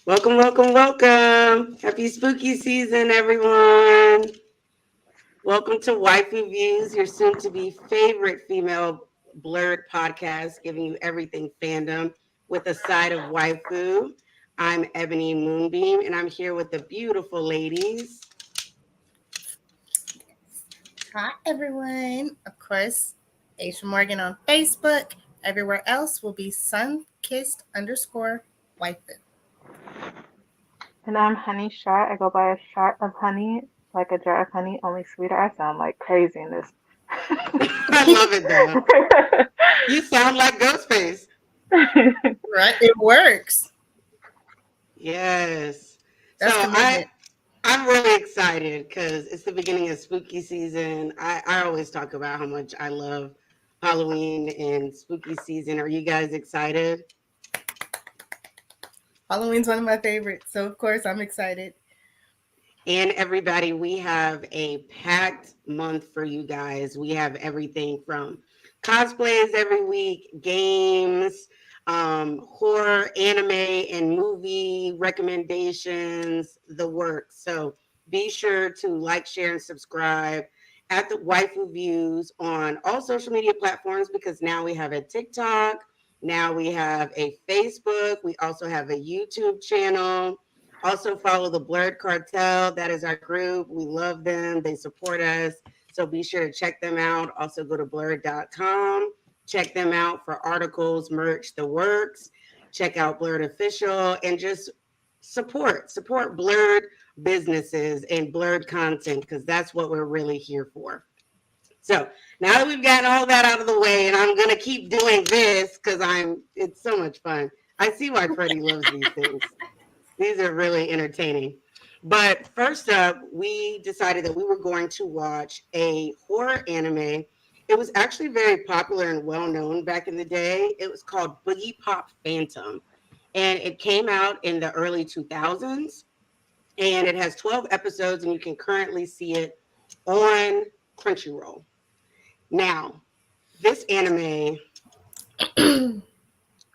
Welcome, welcome, welcome. Happy spooky season, everyone. Welcome to Waifu Views, your soon to be favorite female blurred podcast, giving you everything fandom with a side of waifu. I'm Ebony Moonbeam, and I'm here with the beautiful ladies. Hi, everyone. Of course, Asia Morgan on Facebook. Everywhere else will be sunkissed_waifu. And I'm Honey Shot. I go by a shot of honey, like a jar of honey, only sweeter. I sound like crazy in this. I love it though. You sound like Ghostface. Right? It works. Yes. That's So commitment. I'm really excited because it's the beginning of spooky season. I always talk about how much I love Halloween and spooky season. Are you guys excited? Halloween's one of my favorites, so of course I'm excited. And everybody, we have a packed month for you guys. We have everything from cosplays every week, games, horror, anime, and movie recommendations, the works. So be sure to like, share, and subscribe at the Waifu Views on all social media platforms because now we have a TikTok, now we have a Facebook, we also have a YouTube channel. Also follow the Blurred Cartel. That is our group. We love them. They support us. So be sure to check them out. Also go to blurred.com. Check them out for articles, merch, the works. Check out Blurred Official and just support Blurred businesses and Blurred content because that's what we're really here for. So now that we've gotten all that out of the way, and I'm gonna keep doing this because it's so much fun. I see why Freddie loves these things. These are really entertaining. But first up, we decided that we were going to watch a horror anime. It was actually very popular and well known back in the day. It was called Boogiepop Phantom. And it came out in the early 2000s. And it has 12 episodes, and you can currently see it on Crunchyroll. Now, this anime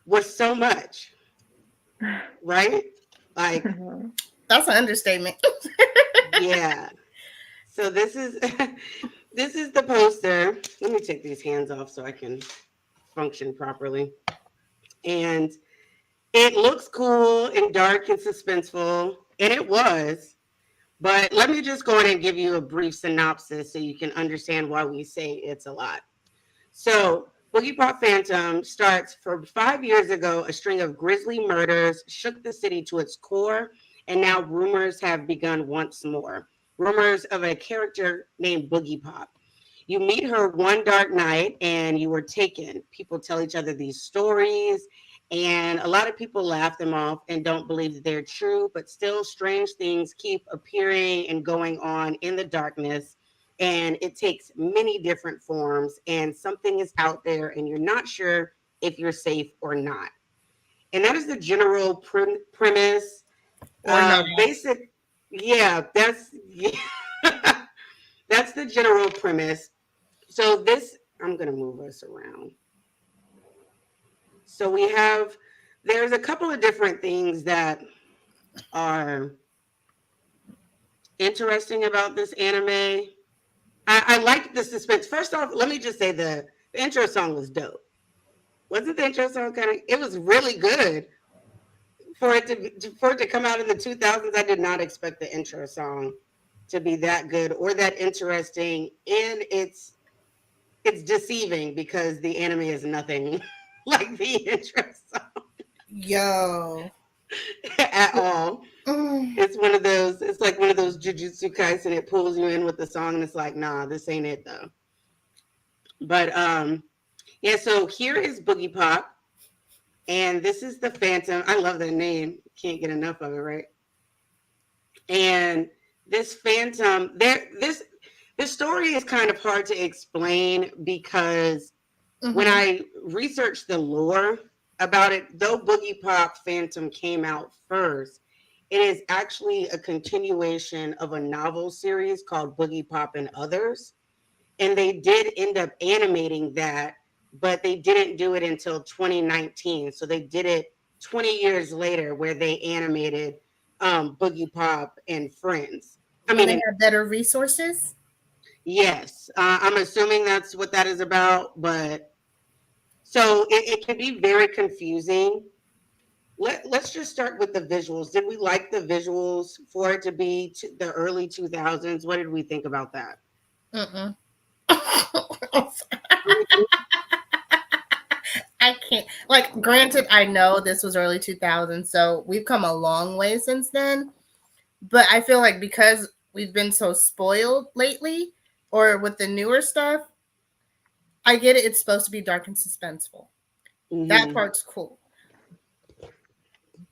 was so much, right? Like, That's an understatement. yeah. So this is this is the poster. Let me take these hands off so I can function properly. And it looks cool and dark and suspenseful, and it was. But let me just go in and give you a brief synopsis so you can understand why we say it's a lot. So Boogiepop Phantom starts from 5 years ago. A string of grisly murders shook the city to its core, and now rumors have begun once more. Rumors of a character named Boogiepop. You meet her one dark night, and you were taken. People tell each other these stories, and a lot of people laugh them off and don't believe that they're true, but still strange things keep appearing and going on in the darkness. And it takes many different forms, and something is out there, and you're not sure if you're safe or not. And that is the general premise. Or not. Basic, yeah, that's the general premise. So this, I'm gonna move us around. So there's a couple of different things that are interesting about this anime. I like the suspense. First off, let me just say the intro song was dope. Wasn't the intro song it was really good for it to come out in the 2000s. I did not expect the intro song to be that good or that interesting, and it's deceiving because the anime is nothing like the intro song. Yo. At all. It's like one of those Jujutsu Kaisen, and it pulls you in with the song, and it's like, nah, this ain't it though. But yeah, so here is Boogiepop, and this is the Phantom. I love that name. Can't get enough of it, right? And this Phantom, this story is kind of hard to explain because when I researched the lore about it, though Boogiepop Phantom came out first, it is actually a continuation of a novel series called Boogiepop and Others. And they did end up animating that, but they didn't do it until 2019. So they did it 20 years later where they animated Boogie Pop and Friends. I When mean, they have better resources. yes, I'm assuming that's what that is about. But so it can be very confusing. Let's just start with the visuals. Did we like the visuals for it to be the early 2000s? What did we think about that? Mm-mm. I can't. Like, granted, I know this was early 2000s, so we've come a long way since then. But I feel like because we've been so spoiled lately, or with the newer stuff, I get it. It's supposed to be dark and suspenseful. That Mm-hmm. part's cool.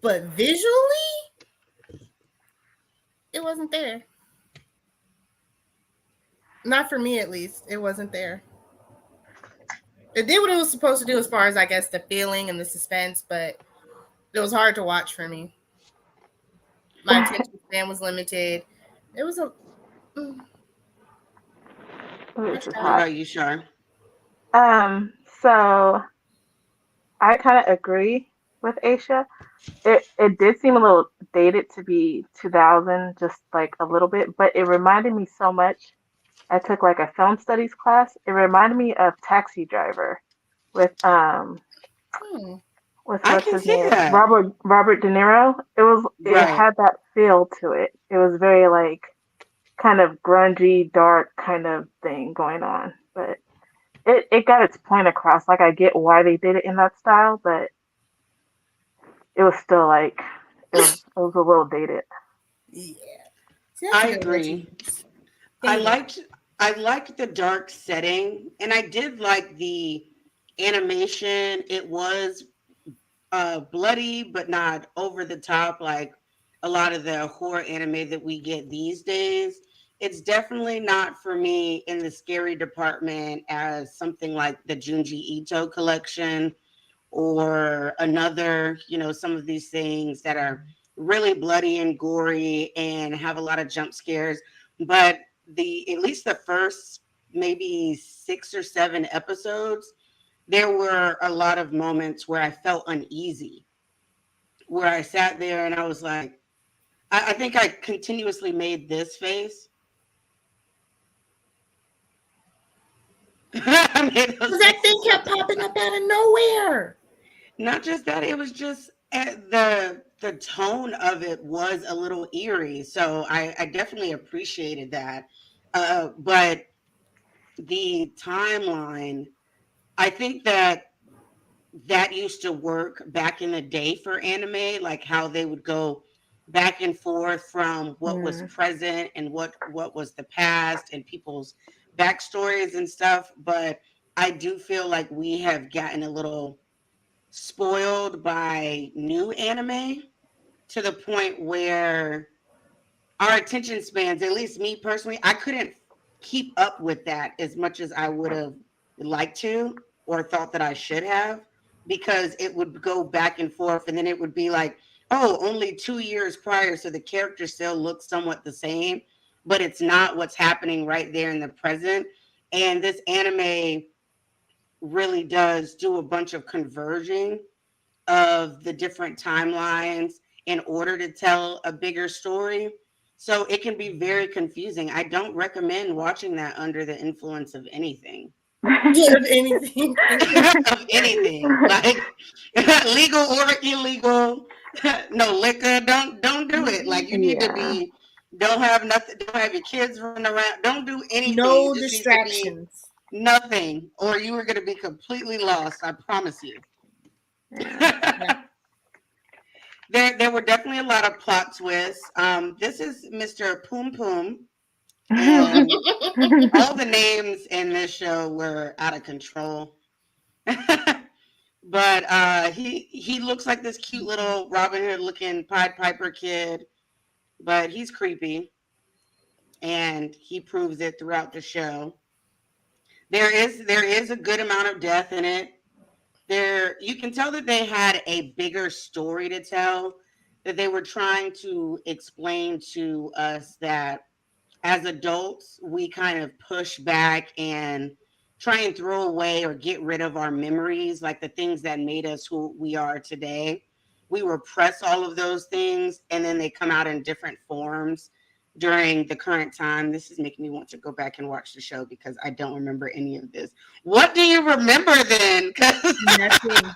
But visually, it wasn't there. Not for me, at least. It wasn't there. It did what it was supposed to do as far as, I guess, the feeling and the suspense, but it was hard to watch for me. My attention span was limited. It was a. Mm, Ooh, this is What hot. about you, Shar? So I kind of agree with Aisha. It did seem a little dated to be 2000, just like a little bit, but it reminded me so much. I took like a film studies class. It reminded me of Taxi Driver with hmm. I what's can his see name? that. Robert De Niro. It Right. had that feel to it. It was very like kind of grungy, dark kind of thing going on. But it got its point across. Like I get why they did it in that style, but it was still like it was a little dated. Yeah. See, that's a I good word to agree. use. I Dated. liked I liked the dark setting, and I did like the animation. It was bloody, but not over the top like a lot of the horror anime that we get these days. It's definitely not for me in the scary department as something like the Junji Ito collection or another, some of these things that are really bloody and gory and have a lot of jump scares. But the at least the first maybe 6 or 7 episodes, there were a lot of moments where I felt uneasy, where I sat there and I was like, I think I continuously made this face. I made those Because that thing faces kept sometimes. popping up out of nowhere. Not just that, it was just the tone of it was a little eerie. So I definitely appreciated that. But the timeline, I think that used to work back in the day for anime, like how they would go back and forth from what was Mm. present and what was the past and people's backstories and stuff. But I do feel like we have gotten a little spoiled by new anime to the point where our attention spans, at least me personally, I couldn't keep up with that as much as I would have liked to or thought that I should have, because it would go back and forth and then it would be like, oh, only 2 years prior, so the character still looks somewhat the same, but it's not what's happening right there in the present. And this anime really does do a bunch of converging of the different timelines in order to tell a bigger story. So it can be very confusing. I don't recommend watching that under the influence of anything. Yeah, if anything. Of anything. Like legal or illegal. No liquor. Don't do it. Like you need to Yeah. be don't have nothing, don't have your kids running around. Don't do anything. It No just needs to be distractions. nothing. Or you are gonna be completely lost. I promise you. Yeah. Yeah. There were definitely a lot of plot twists. This is Mr. Poom Poom, and all the names in this show were out of control. But he looks like this cute little Robin Hood looking Pied Piper kid, but he's creepy, and he proves it throughout the show. There is a good amount of death in it. There you can tell that they had a bigger story to tell, that they were trying to explain to us that as adults we kind of push back and try and throw away or get rid of our memories, like the things that made us who we are today, we repress all of those things and then they come out in different forms during the current time. This is making me want to go back and watch the show because I don't remember any of this. What do you remember then? Because Nothing.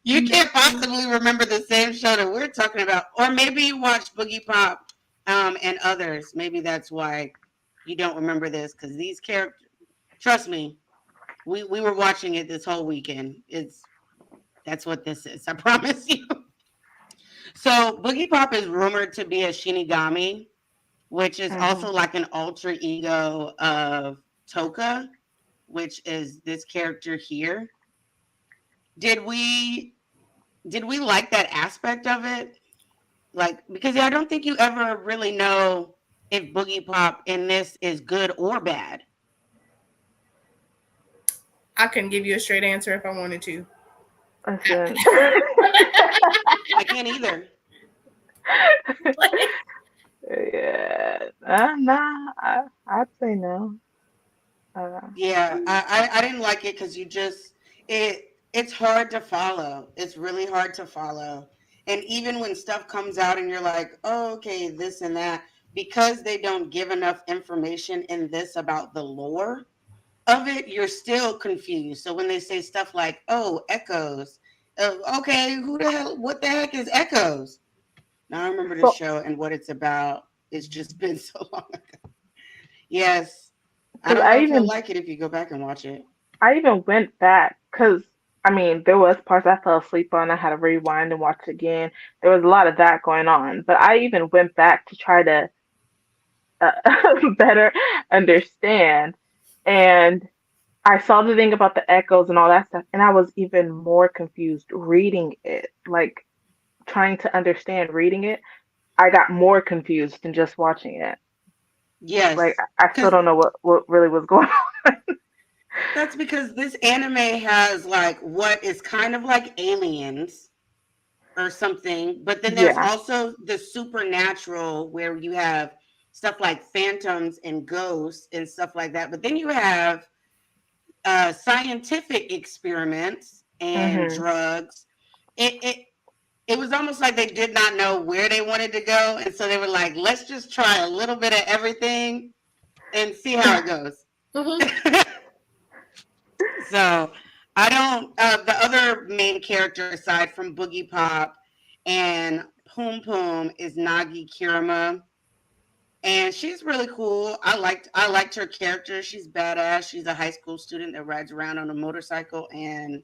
you can't possibly remember the same show that we're talking about. Or maybe you watched Boogie Pop and others. Maybe that's why you don't remember this because these characters, trust me, we were watching it this whole weekend. That's what this is. I promise you. So Boogie Pop is rumored to be a Shinigami, which is also like an alter ego of Toka, which is this character here. Did we like that aspect of it? Like, because I don't think you ever really know if Boogie Pop in this is good or bad. I couldn't give you a straight answer if I wanted to. Listen. I can't either. Yeah. Nah. I'd say no. Yeah, I didn't like it because it's hard to follow. It's really hard to follow. And even when stuff comes out and you're like, oh, okay, this and that, because they don't give enough information in this about the lore of it, you're still confused. So when they say stuff like, oh, echoes, okay, what the heck is echoes? Now I remember the So, show and what it's about. It's just been so long ago. Yes. I because don't know if you'll like it if you go back and watch it. I even went back because I mean there was parts I fell asleep on. I had to rewind and watch it again. There was a lot of that going on, but I even went back to try to uh, better understand. And I saw the thing about the echoes and all that stuff, and I was even more confused reading it, like trying to understand reading it. I got more confused than just watching it. Like Yes. I still Because don't know what really was going on. that's because this anime has like what is kind of like aliens or something, but then there's Yeah. also the supernatural where you have stuff like phantoms and ghosts and stuff like that. But then you have scientific experiments and Mhm. drugs. It it was almost like they did not know where they wanted to go, and so they were like, "Let's just try a little bit of everything and see how it goes." Mm-hmm. So I don't. The other main character aside from Boogie Pop and Poom Poom is Nagi Kirama, and she's really cool. I liked her character. She's badass. She's a high school student that rides around on a motorcycle and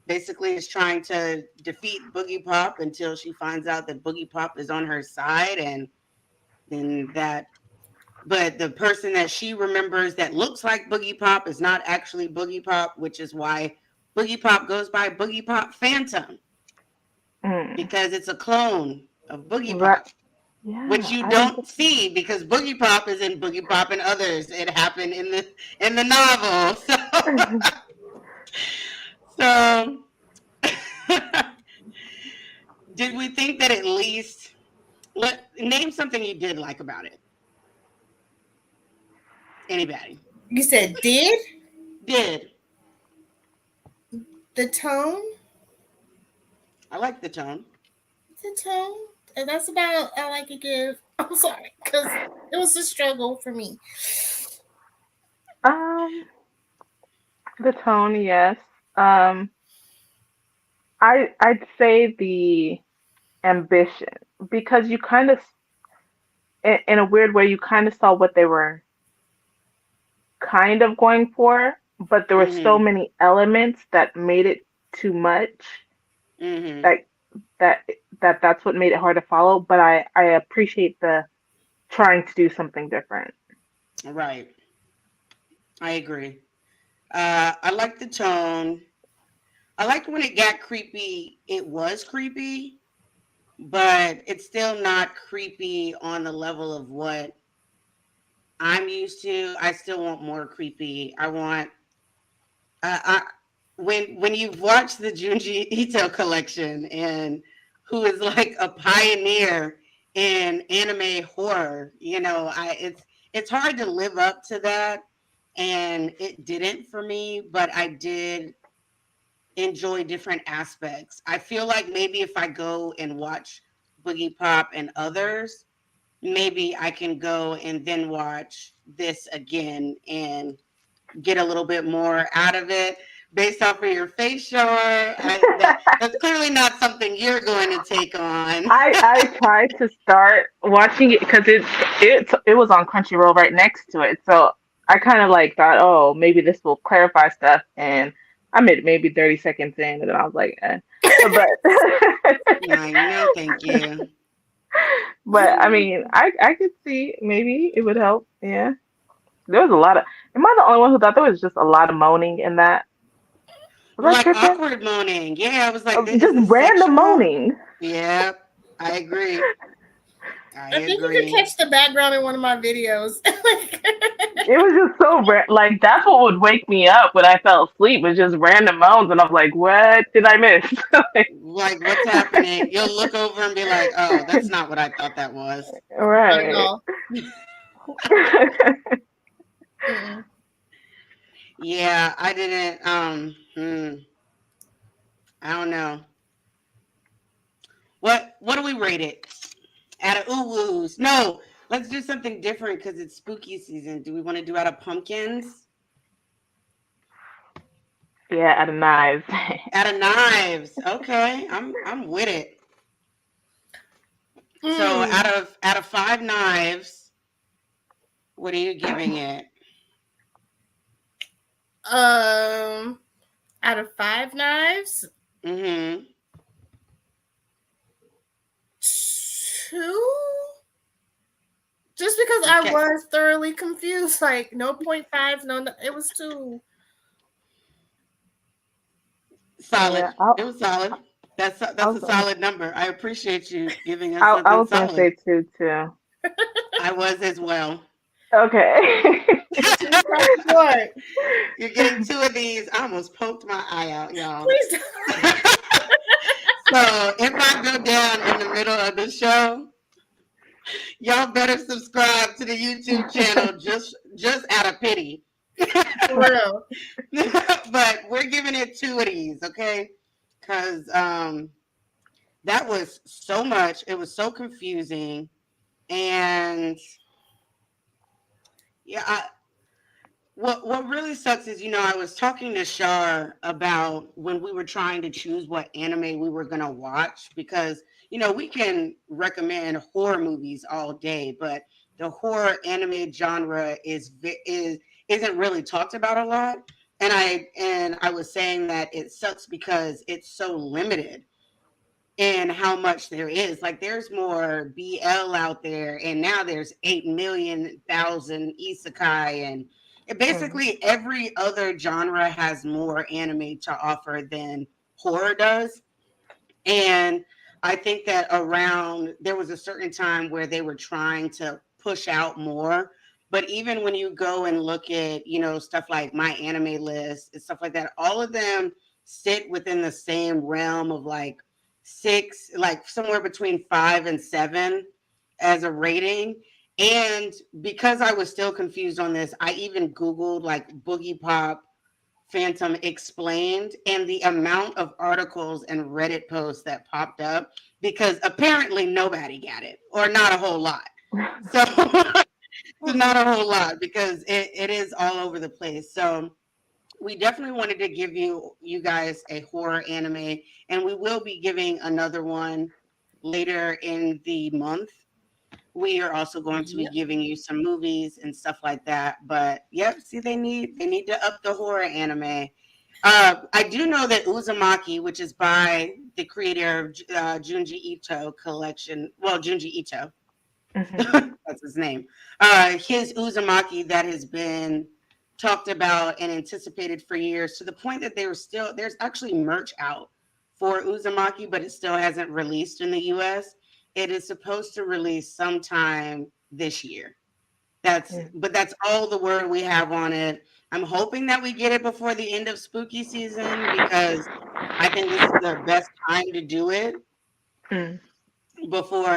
basically is trying to defeat Boogie Pop until she finds out that Boogie Pop is on her side, and then that. But the person that she remembers that looks like Boogie Pop is not actually Boogie Pop, which is why Boogie Pop goes by Boogie Pop Phantom Mm. because it's a clone of Boogie Right. Pop, which Yeah. you I didn't don't see because Boogie Pop is in Boogie Pop and others. It happened in the novel. So did we think that at least name something you did like about it? Anybody? You said did Did. the tone? I like the tone. The tone? And that's about all I could give. I'm sorry, because it was a struggle for me. um the tone, yes. Um I'd say the ambition because you kind of in a weird way you kind of saw what they were kind of going for, but there were so Mm-hmm. many elements that made it too much. Mm-hmm. Like that that's what made it hard to follow, but I appreciate the trying to do something different. Right. I agree. I like the tone. I liked when it got creepy. It was creepy, but it's still not creepy on the level of what I'm used to. I still want more creepy. I want I when you've watched the Junji Ito collection and who is like a pioneer in anime horror, it's hard to live up to that, and it didn't for me. But I did enjoy different aspects. I feel like maybe if I go and watch Boogie Pop and others, maybe I can go and then watch this again and get a little bit more out of it based off of your face, Shar. That's clearly not something you're going to take on. I tried to start watching it because it was on Crunchyroll right next to it, so I kind of like thought, oh, maybe this will clarify stuff, and I made maybe 30 seconds in, and then I was like, eh. But No, thank you. but I mean, I could see maybe it would help. Yeah, there was a lot of. Am I the only one who thought there was just a lot of moaning in that? Was I Like tripping? awkward moaning. Yeah, I was like, is Just this random sexual? moaning. Yeah, I agree. I I think you could agree. catch the background in one of my videos. It was just so like that's what would wake me up when I fell asleep was just random moans, and I'm like, what did I miss? Like, what's happening? You'll look over and be like, oh, that's not what I thought that was. Not at Right. all. Mm-mm. Yeah, I didn't. I don't know. What do we rate it? Out of ooh-woos. No, let's do something different because it's spooky season. Do we want to do out of pumpkins? Yeah, out of knives. Out of knives. Okay, I'm with it. So Mm. out of five knives, what are you giving it? Out of 5 knives, Mm-hmm. 2. Just because I Okay. was thoroughly confused, like no 0.5, no, it was 2. Solid. Yeah, It was solid. I That's a was gonna, solid number. I appreciate you giving us I something was gonna solid. say two too. I was as well. Okay. Two comes short. You're getting two of these. I almost poked my eye out, y'all. Please don't. So if I go down in the middle of the show, y'all better subscribe to the YouTube channel just out of pity. For real. But we're giving it two of these, okay? Because that was so much. It was so confusing. And yeah, what really sucks is, I was talking to Shar about when we were trying to choose what anime we were gonna watch because we can recommend horror movies all day, but the horror anime genre isn't really talked about a lot. And I was saying that it sucks because it's so limited in how much there is. Like there's more BL out there, and now there's 8 million thousand isekai, and Mm, basically every other genre has more anime to offer than horror does. And I think that around there was a certain time where they were trying to push out more. But even when you go and look at, stuff like my anime list and stuff like that, all of them sit within the same realm of like six, like somewhere between 5 and 7 as a rating. And because I was still confused on this, I even Googled like Boogiepop Phantom explained and the amount of articles and Reddit posts that popped up because apparently nobody got it or not a whole lot. So, so not a whole lot because it is all over the place. So we definitely wanted to give you guys a horror anime, and we will be giving another one later in the month. We are also going to be Yep. giving you some movies and stuff like that. But yep, see, they need to up the horror anime. I do know that Uzumaki, which is by the creator of Junji Ito collection, well, Junji Ito, mhm, that's his name. His Uzumaki that has been talked about and anticipated for years to the point that there's actually merch out for Uzumaki, but it still hasn't released in the US. It is supposed to release sometime this year. mm. That's all the word we have on it. I'm hoping that we get it before the end of spooky season because I think this is the best time to do it Mm.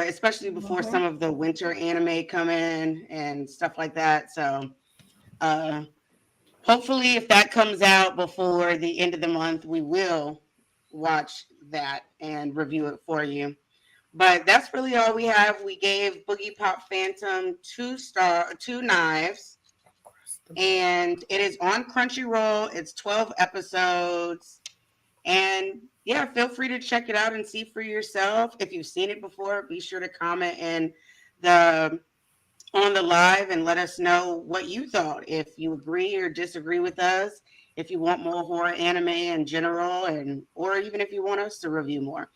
especially before Mhm. some of the winter anime come in and stuff like that. So uh hopefully, if that comes out before the end of the month, we will watch that and review it for you. But that's really all we have. We gave Boogiepop Phantom 2 knives, and it is on Crunchyroll. It's 12 episodes. And yeah, feel free to check it out and see for yourself. If you've seen it before, be sure to comment in the on the live and let us know what you thought. If you agree or disagree with us, if you want more horror anime in general, and or even if you want us to review more.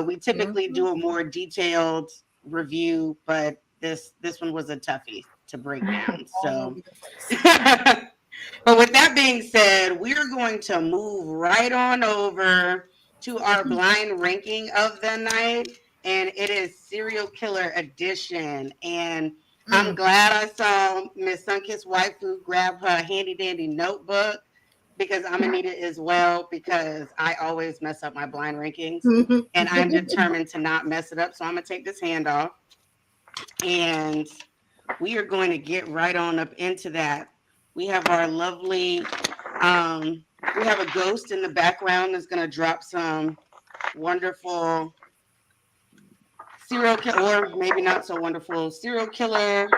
We typically do a more detailed review, but this one was a toughie to break down. So but with that being said, we're going to move right on over to our blind ranking of the night, and it is Serial Killer Edition. And I'm glad I saw Miss Sunkissed Waifu grab her handy dandy notebook because I'm gonna need it as well because I always mess up my blind rankings, and I'm determined to not mess it up. So I'm gonna take this hand off, and we are going to get right on up into that. We have our lovely, we have a ghost in the background that's going to drop some wonderful serial killer, or maybe not so wonderful serial killers,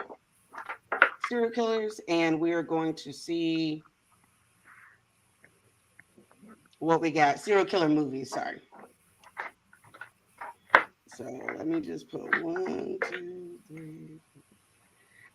and we are going to see what we got. Serial killer movies, sorry. So let me just put 1, 2, 3.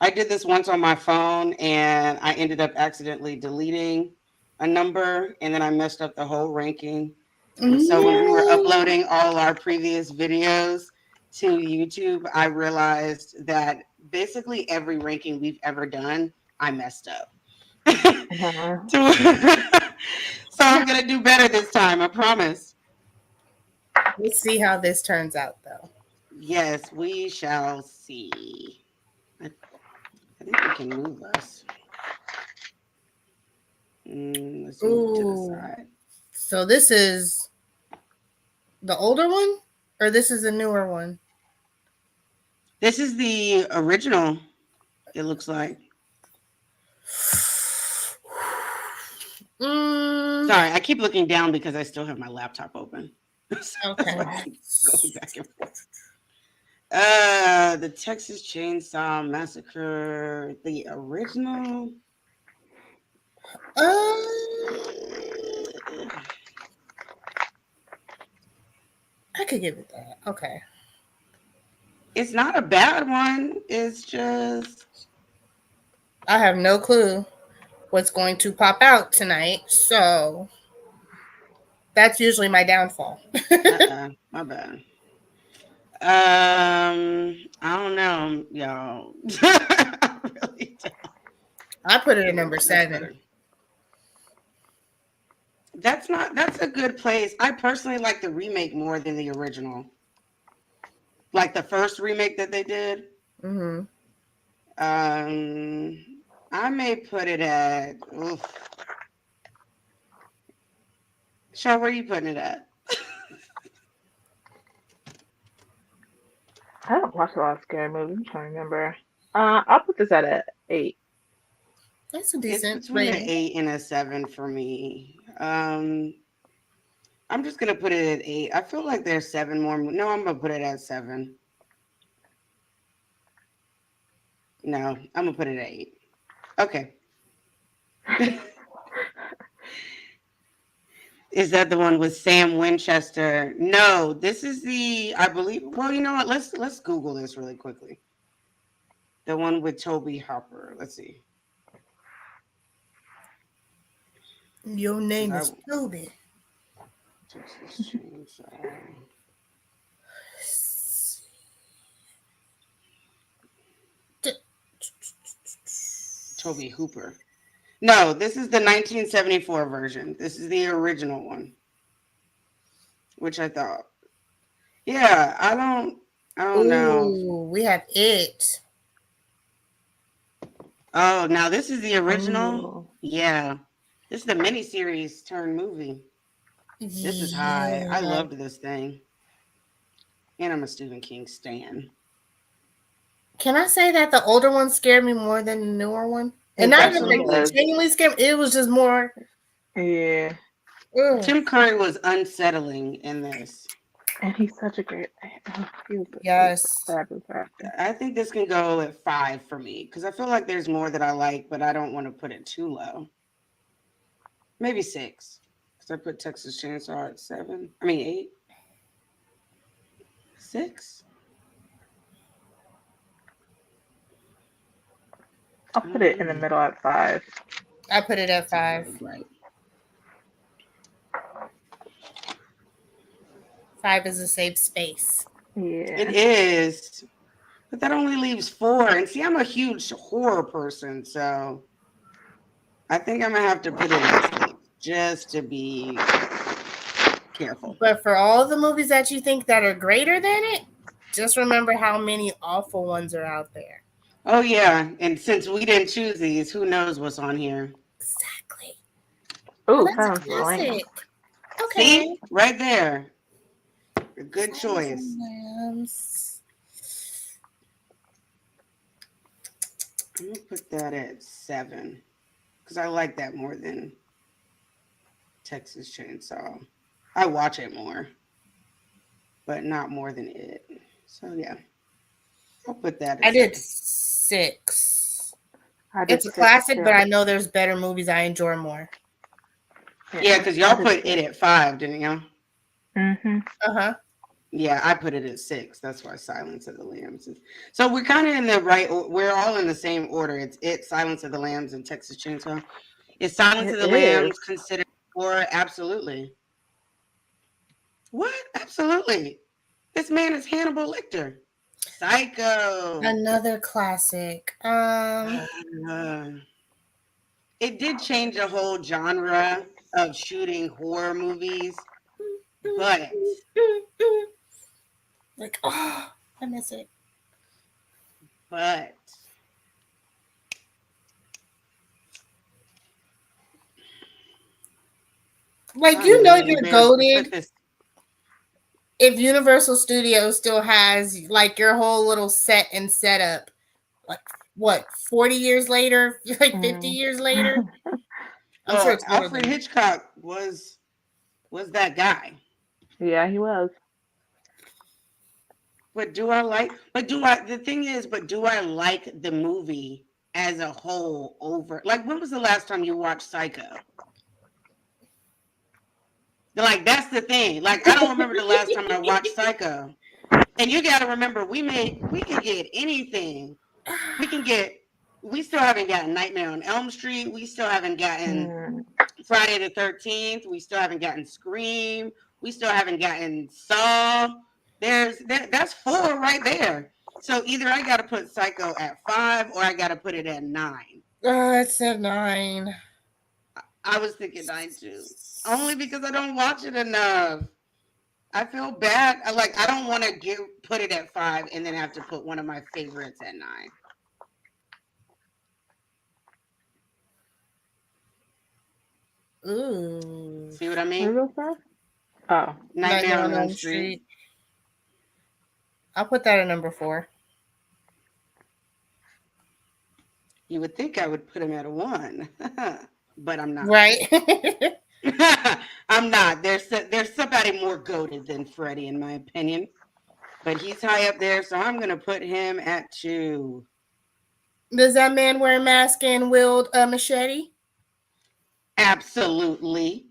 I did this once on my phone and I ended up accidentally deleting a number and then I messed up the whole ranking. And so when we were uploading all our previous videos to YouTube, I realized that basically every ranking we've ever done, I messed up. So I'm going to do better this time, I promise. Let's see how this turns out, though. Yes, we shall see. I think we can move us. Let's move to the side. So this is the older one, or this is the newer one? This is the original, it looks like. Sorry, I keep looking down because I still have my laptop open. Okay. Going back and forth. The Texas Chainsaw Massacre, the original. I could give it that. Okay. It's not a bad one. It's just I have no clue what's going to pop out tonight, so that's usually my downfall. my bad. I don't know, y'all. I really don't. I put it at number 7. That's a good place. I personally like the remake more than the original. Like the first remake that they did. I may put it at Shaw, where are you putting it at? I don't watch a lot of scary movies. I'm trying to remember. I'll put this at a 8. That's a decent. It's between an 8 and a 7 for me. I'm just gonna put it at 8. I feel like there's 7 more. No, I'm gonna put it at 7. No, I'm gonna put it at 8. Okay. Is that the one with Sam Winchester? No, this is I believe. Well, you know what? Let's Google this really quickly. The one with Toby Hopper. Let's see. Your name is Toby. Texas Chainsaw. Toby Hooper. No, this is the 1974 version. This is the original one. Which I thought. Yeah, I don't know. We have it. Oh, now this is the original? Yeah. This is the miniseries turned movie. This is high. I loved this thing. And I'm a Stephen King stan. Can I say that the older one scared me more than the newer one? And He not even definitely like does. genuinely scary. It was just more. Yeah. Ugh. Tim Curry was unsettling in this. And he's such a great he was Yes. a fabulous actor. I think this can go at 5 for me because I feel like there's more that I like, but I don't want to put it too low. Maybe 6 because I put Texas Chainsaw at 7. I mean 8. 6. I'll put it in the middle at 5. I put it at 5. Right. 5 is a safe space. It Yeah. is, but that only leaves 4. And see, I'm a huge horror person, so I think I'm gonna have to put it at 6 just to be careful. But for all the movies that you think that are greater than it, just remember how many awful ones are out there. Oh yeah, and since we didn't choose these, who knows what's on here? Exactly. Ooh, That's a Silence of the Lambs. classic. Okay. See, right there, a good choice. Lambs. I'm gonna put that at 7 because I like that more than Texas Chainsaw. I watch it more, but not more than it. So yeah, I'll put that at I did 7. 6. I did It's a 6 classic, too. but I know there's better movies I enjoy more. Yeah, because I y'all did put 6. it at 5, didn't y'all? Mm-hmm. Uh-huh. Yeah, I put it at 6. That's why Silence of the Lambs is. So we're kind of in the right. We're all in the same order. It's Silence of the Lambs and Texas Chainsaw. Is Silence of the It Lambs is. considered horror? Absolutely. What? Absolutely. This man is Hannibal Lecter. Psycho. Another classic. It did change the whole genre of shooting horror movies, but Like, oh, I miss it. but Like, I'm you know really you're embarrassed to put goated this. if Universal Studios still has like your whole little set and setup. Like, what, 40 years later? Like 50 years later? I'm sure Well, it's older Alfred than Hitchcock was that guy. Yeah, he was. But do I like? But do I? The thing is, but do I like the movie as a whole? Over like, when was the last time you watched Psycho? Like, that's the thing. Like, I don't remember the last time I watched Psycho. And you got to remember, we can get anything. We can get. We still haven't gotten Nightmare on Elm Street. We still haven't gotten Friday the 13th. We still haven't gotten Scream. We still haven't gotten Saw. That's 4 right there. So either I got to put Psycho at 5 or I got to put it at 9. It's at 9. I was thinking 9 too, only because I don't watch it enough. I feel bad. I don't want to put it at 5 and then have to put one of my favorites at 9. Ooh. See what I What mean? was that? Oh, Nightmare on Elm Street. I'll put that at number 4. You would think I would put him at a 1, but I'm not. Right? I'm not. There's somebody more goated than Freddy, in my opinion. But he's high up there, so I'm gonna put him at 2. Does that man wear a mask and wield a machete? Absolutely.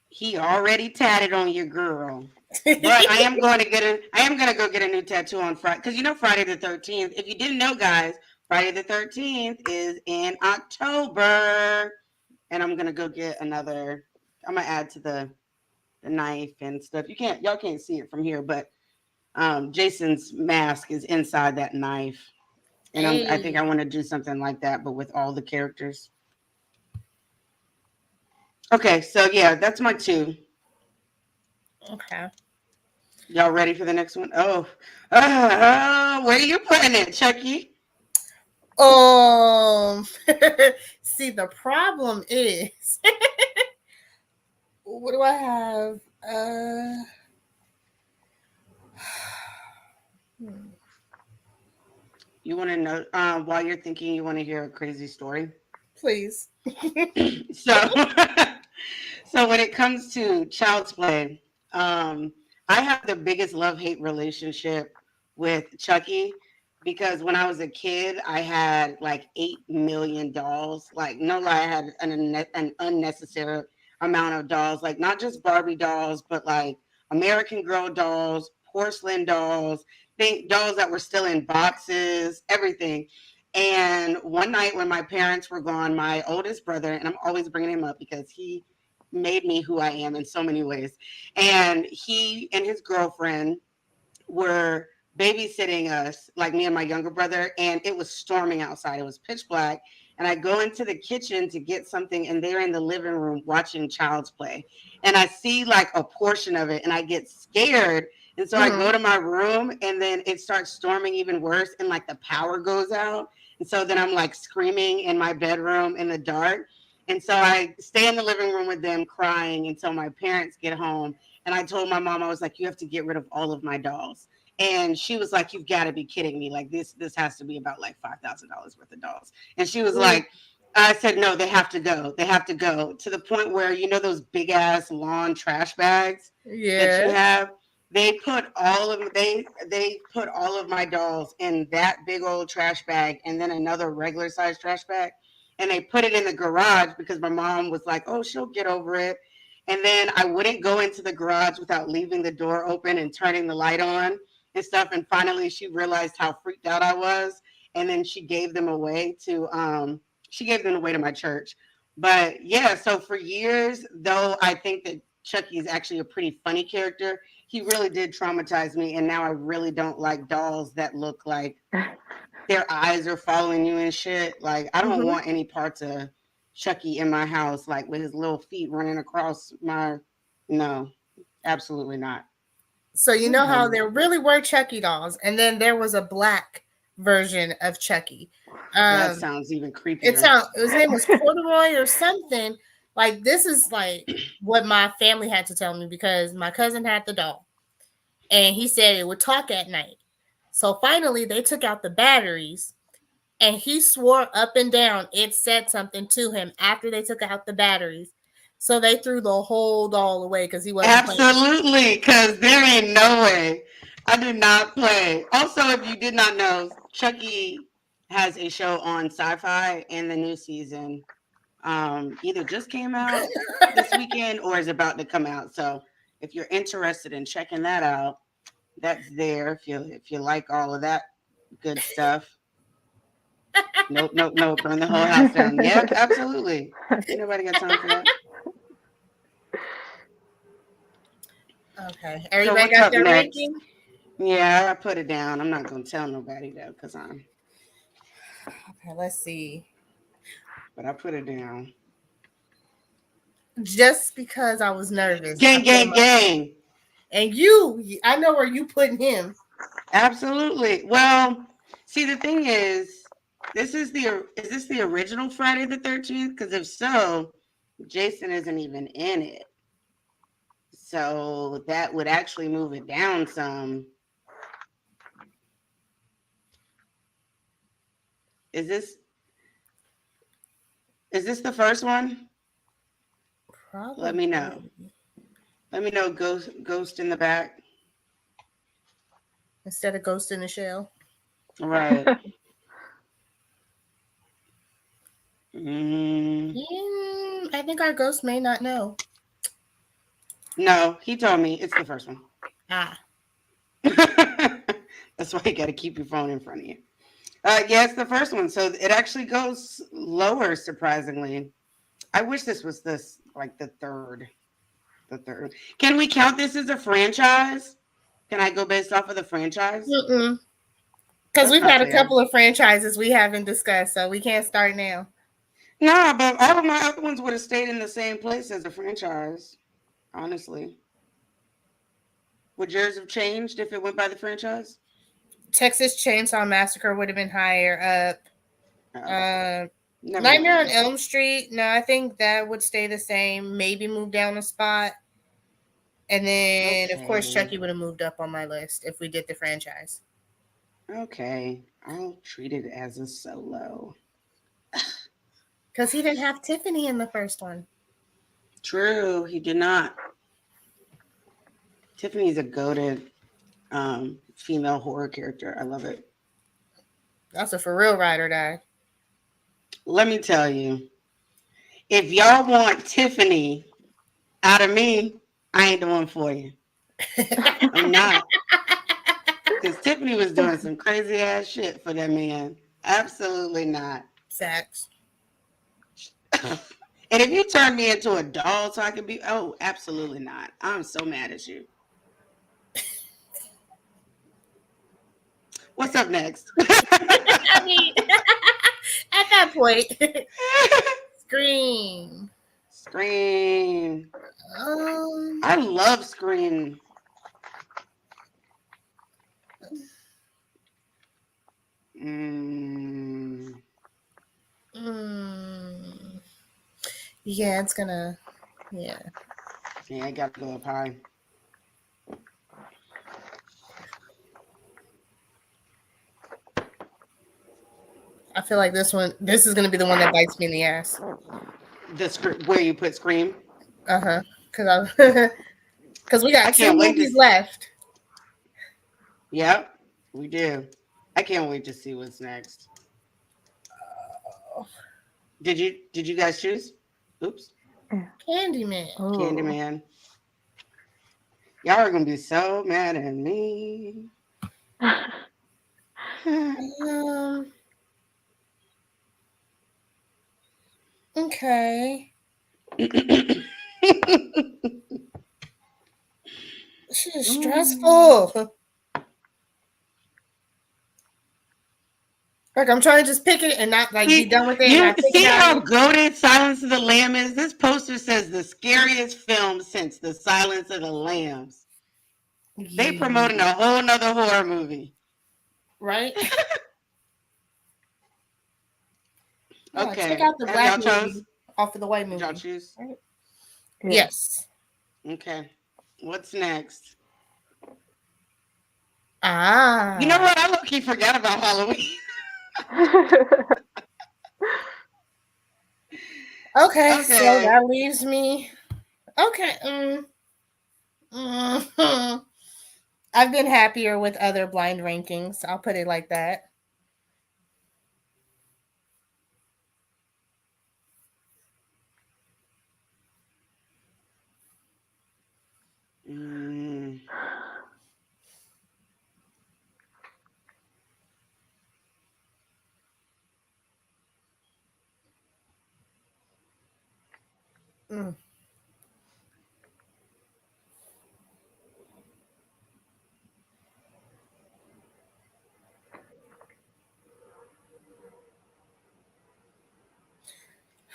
He already tatted on your girl. But I am going to go get a new tattoo on Friday, because Friday the 13th. If you didn't know, guys, Friday the 13th is in October, and I'm gonna go get another. I'm gonna add to the knife and stuff. Y'all can't see it from here, but Jason's mask is inside that knife, and I think I want to do something like that, but with all the characters. Okay, so yeah, that's my 2. Okay. Y'all ready for the next one? Where are you putting it, Chucky? See, the problem is, what do I have? You want to know, while you're thinking, you want to hear a crazy story? Please. So, so when it comes to child's play, um, I have the biggest love-hate relationship with Chucky because when I was a kid, I had like 8 million dolls. Like, no lie, I had an unnecessary amount of dolls. Like, not just Barbie dolls, but like American Girl dolls, porcelain dolls, think dolls that were still in boxes, everything. And one night when my parents were gone, my oldest brother, and I'm always bringing him up because he made me who I am in so many ways. And he and his girlfriend were babysitting us, like me and my younger brother, and it was storming outside. It was pitch black. And I go into the kitchen to get something, and they're in the living room watching Child's Play. And I see like a portion of it, and I get scared. And so I go to my room, and then it starts storming even worse, and like the power goes out. And so then I'm like screaming in my bedroom in the dark. And so I stay in the living room with them crying until my parents get home. And I told my mom, I was like, you have to get rid of all of my dolls. And she was like, you've got to be kidding me. Like this has to be about like $5,000 worth of dolls. And she was like, I said, no, they have to go. They have to go to the point where, you know, those big ass lawn trash bags that you Yeah. have. They put all of my dolls in that big old trash bag and then another regular size trash bag. And they put it in the garage because my mom was like, oh, she'll get over it. And then I wouldn't go into the garage without leaving the door open and turning the light on and stuff. And finally, she realized how freaked out I was, and then she gave them away to my church. But yeah, so for years, though, I think that Chucky is actually a pretty funny character. He really did traumatize me, and now I really don't like dolls that look like their eyes are following you and shit. Like I don't want any parts of Chucky in my house, like with his little feet running across my. No, absolutely not. So you know how there really were Chucky dolls, and then there was a black version of Chucky. That Um, sounds even it creepier. sound his name was Corduroy or something. Like this is like what my family had to tell me because my cousin had the doll, and he said it would talk at night. So finally, they took out the batteries, and he swore up and down it said something to him after they took out the batteries. So they threw the whole doll away because he wasn't playing. Absolutely, because there ain't no way. I do not play. Also, if you did not know, Chucky has a show on Sci-Fi, and the new season either just came out this weekend or is about to come out. So if you're interested in checking that out, that's there. If you like all of that good stuff. Nope, nope, nope. Burn the whole house down. Yep, absolutely. Ain't nobody got time for that. Okay, So everybody what's got up their next? ranking. Yeah, I put it down. I'm not gonna tell nobody though, Okay, let's see. but I put it down. Just because I was nervous, I Gang, put him gang, up there. gang. And you, I know where you putting him. Absolutely. Well, see, the thing is, is this the original Friday the 13th? Because if so, Jason isn't even in it. So that would actually move it down some. Is this is this the first one? Let me know. Probably. Let me know, Ghost in the back. Instead of Ghost in the Shell. All right. Mm, I think our ghost may not know. no, he told me it's the first one. Ah. That's why you got to keep your phone in front of you. Yeah, it's the first one. So it actually goes lower, surprisingly. I wish this was like the third. The third. Can we count this as a franchise? Can I go based off of the franchise? Because That's we've not had a fair. couple of franchises we haven't discussed, so we can't start now. Nah, but all of my other ones would have stayed in the same place as a franchise. Honestly, would yours have changed if it went by the franchise? Texas Chainsaw Massacre would have been higher up. Oh, never Nightmare on mind. Elm Street, no, I think that would stay the same. Maybe move down a spot. And then, of course, Okay. Chucky would have moved up on my list if we did the franchise. Okay. I'll treat it as a solo. Because he didn't have Tiffany in the first one. True, he did not. Tiffany's a goated female horror character. I love it. That's a for real ride or die. Let me tell you, if y'all want Tiffany out of me, I ain't the one for you. I'm not. Because Tiffany was doing some crazy ass shit for that man. Absolutely not. Facts. And if you turn me into a doll so I can be, oh, absolutely not. I'm so mad at you. What's up next? I mean, at that point, Scream. Scream. I love Scream. Yeah, it's gonna. Yeah. Yeah, I gotta go up high. I feel like this is gonna be the one that bites me in the ass. Where you put Scream? Because we got I two can't wait movies left. Yep, we do. I can't wait to see what's next. Did you guys choose? Oops. Candyman. Oh. Candyman. Y'all are gonna be so mad at me. Okay. This is stressful. Like I'm trying to just pick it and not like be done with it. You and see how goated Silence of the Lamb is? This poster says the scariest film since The Silence of the Lambs. They promoting a whole nother horror movie. Right? Okay. Check out the black movie chose? off of the white movie. Did y'all choose? Right? Yeah. Yes. Okay. What's next? You know what? I low-key forgot about Halloween. Okay, so that leaves me. Okay. I've been happier with other blind rankings. I'll put it like that.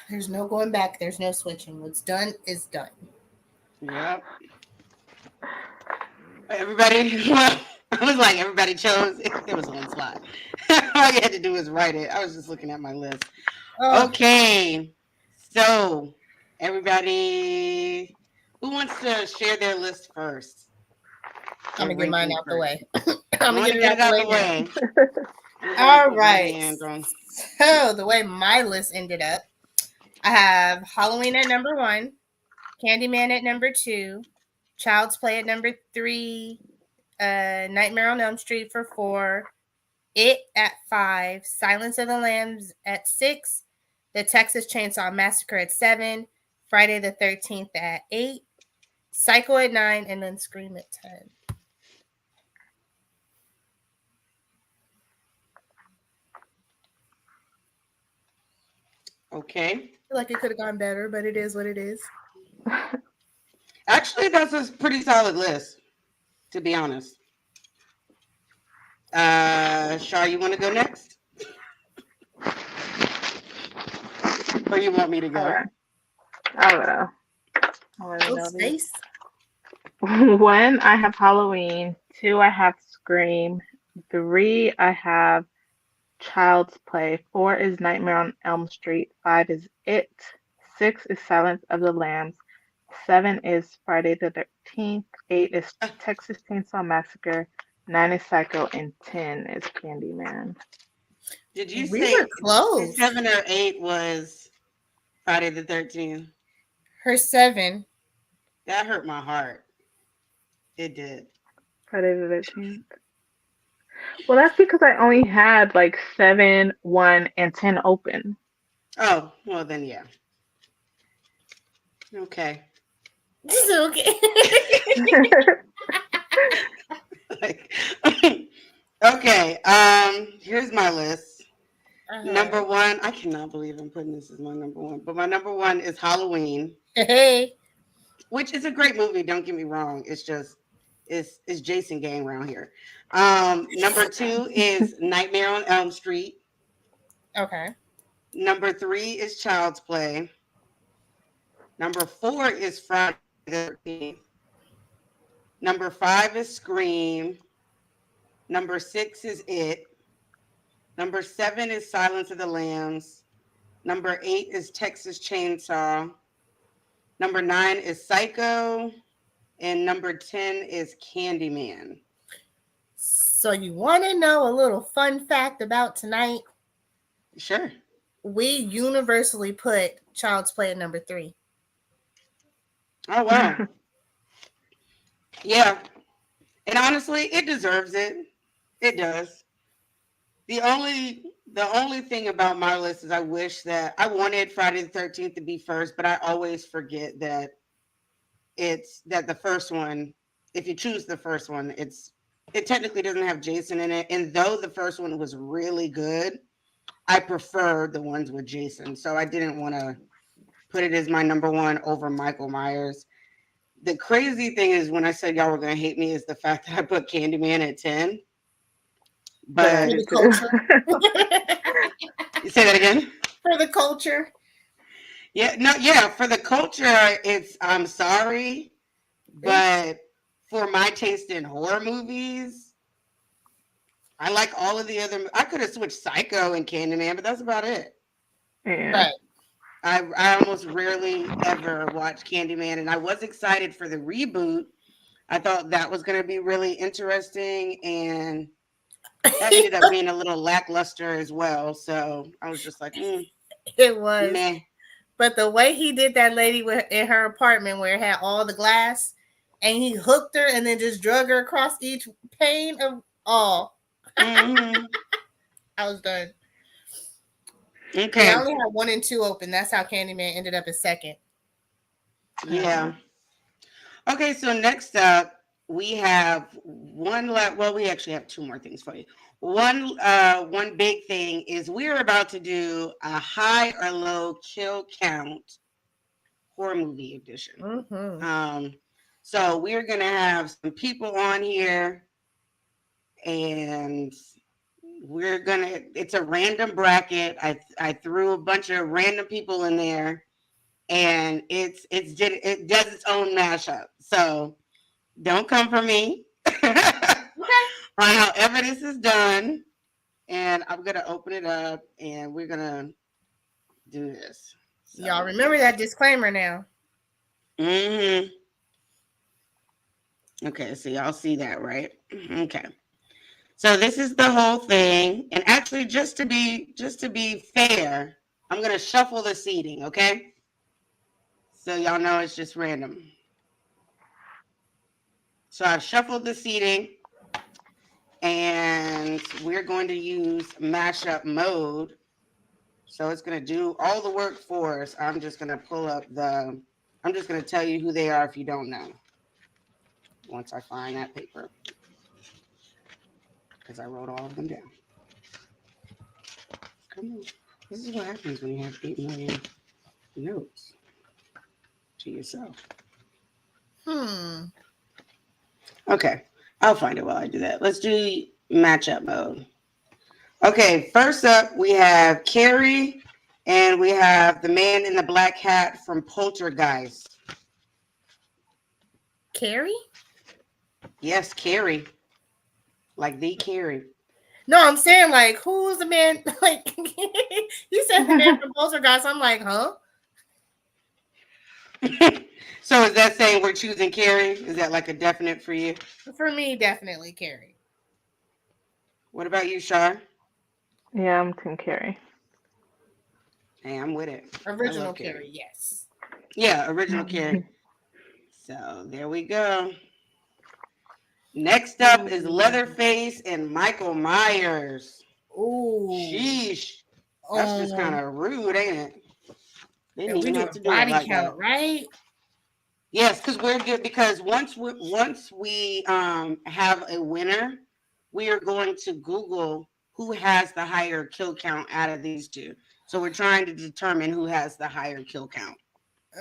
There's no going back. There's no switching. What's done is done. Yep. Everybody, I was like, everybody chose. It was one slot. All you had to do was write it. I was just looking at my list. Okay. So, everybody, who wants to share their list first? I'm going to get mine out the way. I'm going to get it out the way. All right. So, the way my list ended up, I have Halloween at number 1, Candyman at number 2, Child's Play at number 3, Nightmare on Elm Street for 4, It at 5, Silence of the Lambs at 6, The Texas Chainsaw Massacre at 7, Friday the 13th at 8, Psycho at 9, and then Scream at 10. Okay. I feel like it could have gone better, but it is what it is. Actually, that's a pretty solid list, to be honest. Shar, you want to go next? Or you want me to go? I don't know. Space. 1, I have Halloween. 2, I have Scream. 3, I have Child's Play. 4 is Nightmare on Elm Street. 5 is It. 6 is Silence of the Lambs. 7 is Friday the 13th. 8 is Texas Chainsaw Massacre. 9 is Psycho, and 10 is Candyman. Did you We were say close. 7 or 8 was Friday the 13th? Her 7. That hurt my heart. It did. Friday the 13th. Well, that's because I only had like 7, 1, and 10 open. Oh, well then, yeah. Okay. Okay. Like, okay. Here's my list. Number one, I cannot believe I'm putting this as my number one, but my number one is Halloween, Hey. which is a great movie. Don't get me wrong. It's just it's Jason gang around here. Number two is Nightmare on Elm Street. Okay. Number three is Child's Play. Number four is Friday the 13th. Number five is Scream. Number six is It. Number seven is Silence of the Lambs. Number 8 is Texas Chainsaw. Number 9 is Psycho. And number 10 is Candyman. So you want to know a little fun fact about tonight? Sure. We universally put Child's Play at number 3. Oh, wow. Yeah. And honestly, it deserves it. It does. The only thing about my list is I wish that I wanted Friday the 13th to be first, but I always forget that the first one, if you choose the first one, it technically doesn't have Jason in it. And though the first one was really good, I prefer the ones with Jason. So I didn't want to put it as my number one over Michael Myers. The crazy thing is when I said y'all were going to hate me is the fact that I put Candyman at 10. But For the culture. You say that again? For the culture. Yeah, no, yeah, for the culture, I'm sorry, but for my taste in horror movies, I like all of the other. I could have switched Psycho and Candyman, but that's about it. Yeah. Right. I almost rarely ever watch Candyman, and I was excited for the reboot. I thought that was going to be really interesting, and that ended up being a little lackluster as well. So I was just like, It was. meh. But the way he did that lady in her apartment where it had all the glass, and he hooked her and then just drug her across each pane of all. Mm-hmm. I was done. Okay. I only had 1 and 2 open. That's how Candyman ended up as second. Yeah. Okay, so next up we have one well, we actually have 2 more things for you. One big thing is we're about to do a high or low kill count horror movie edition. Mm-hmm. So we're gonna have some people on here, and it's a random bracket. I threw a bunch of random people in there, and it does its own mashup. So don't come for me on however this is done. And I'm gonna open it up, and we're gonna do this. So. Y'all remember that disclaimer now. Mm-hmm. Okay, so y'all see that, right? Okay. So this is the whole thing. And actually, just to be fair, I'm gonna shuffle the seating, okay? So y'all know it's just random. So I've shuffled the seating, and we're going to use mashup mode. So it's going to do all the work for us. I'm just going to I'm just going to tell you who they are if you don't know. Once I find that paper. Because I wrote all of them down. Come on. This is what happens when you have 8 million notes to yourself. Okay. I'll find it while I do that. Let's do matchup mode. Okay, first up, we have Carrie, and we have the man in the black hat from Poltergeist. Carrie? Yes, Carrie. Like the Carrie. No, I'm saying, like, who's the man? Like, you said the man from Poltergeist. I'm like, huh? So is that saying we're choosing Carrie? Is that like a definite for you? For me, definitely Carrie. What about you, Shar? Yeah, I'm Tim Carey. Hey, I'm with it. I Original love Carrie. Carrie, yes. Yeah, original Carrie. So there we go. Next up is Ooh. Leatherface and Michael Myers. Ooh. Sheesh. That's just kind of rude, ain't it? Didn't And we even do have a to do it body like count, that. right? Yes, because we're good. Because once we have a winner, we are going to Google who has the higher kill count out of these two. So we're trying to determine who has the higher kill count.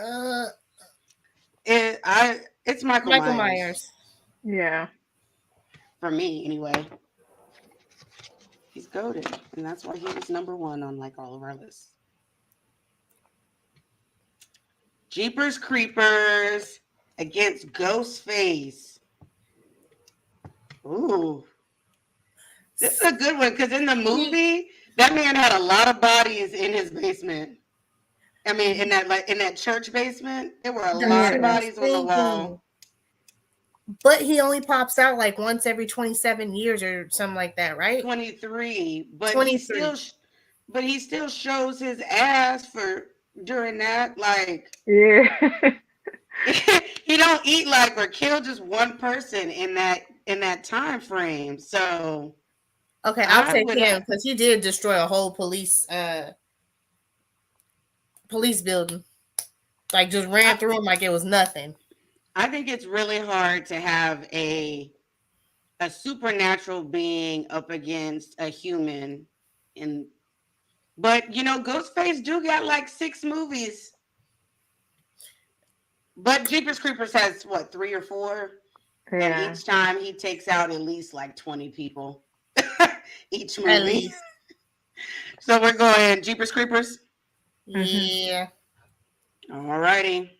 Uh, It's Michael Michael Myers Myers. Yeah. for me anyway. He's goaded, and that's why he was number one on like all of our lists. Jeepers Creepers against Ghostface. Ooh, this is a good one because in the movie, that man had a lot of bodies in his basement. I mean, in that church basement, there were a That's lot of what I Yeah. was bodies on the thinking. wall. But he only pops out like once every 27 years or something like that, right? 23, 23. but he still shows his ass for during that. Like Yeah. he don't eat like or kill just one person in that time frame. So Okay, I'll I take would him have. because he did destroy a whole police building. Like just ran through him like it was nothing. I think it's really hard to have a supernatural being up against a human, and but you know, Ghostface do got like 6 movies. But Jeepers Creepers has what, 3 or 4, and Yeah. each time he takes out at least like 20 people each At movie. least. So we're going Jeepers Creepers. Mhm. Yeah. All righty.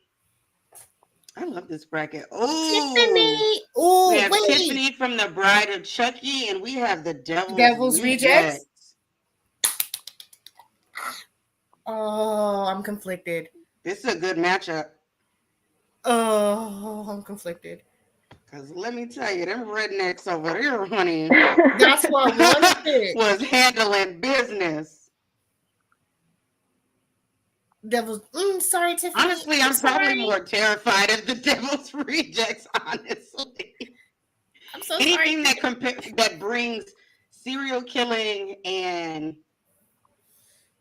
I love this bracket. Oh, Tiffany. we Oh, have wait. Tiffany from The Bride of Chucky, and we have the Devil's Devil's Rejects. Rejects. Oh, I'm conflicted. This is a good matchup. Oh, I'm conflicted. Because let me tell you, them rednecks over there, honey, That's who I want to pick. was handling business. Devil's. Sorry, Tiffany. Honestly, I'm probably sorry. more terrified of the Devil's Rejects, honestly. I'm so sorry. Anything that brings serial killing and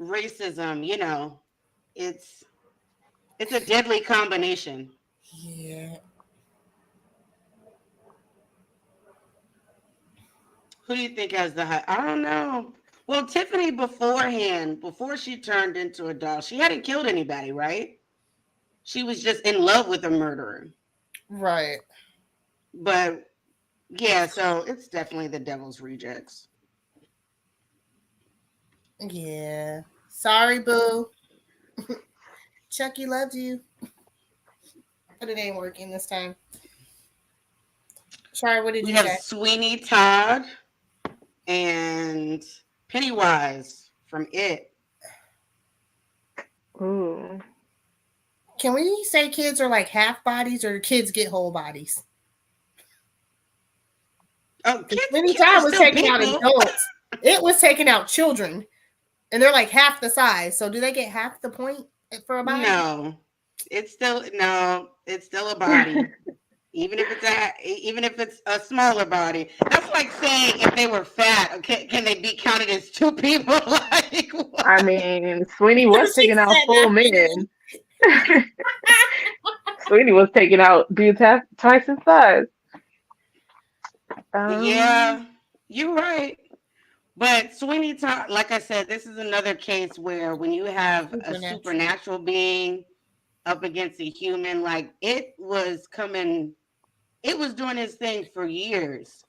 racism, you know, it's a deadly combination. Yeah. Who do you think has the high? I don't know. Well, Tiffany beforehand, before she turned into a doll, she hadn't killed anybody, right? She was just in love with a murderer. Right. But yeah, so it's definitely the Devil's Rejects. Yeah. Sorry, boo. Chucky loves you. But it ain't working this time. Sorry, what did We you have say? Sweeney Todd and Pennywise from It. Ooh. Can we say kids are like half bodies or kids get whole bodies? Oh, Many kids are Todd was still taking out people. adults. It was taking out children. And they're like half the size. So do they get half the point for a body? No, it's still a body. Even if it's a smaller body. That's like saying if they were fat, okay, can they be counted as 2 people? Like what? I mean, Sweeney was She taking out said full nothing. men. Sweeney was taking out dudes half twice his size. Yeah, you're right. But Sweeney Todd, like I said, this is another case where when you have a supernatural being up against a human, like it was doing his thing for years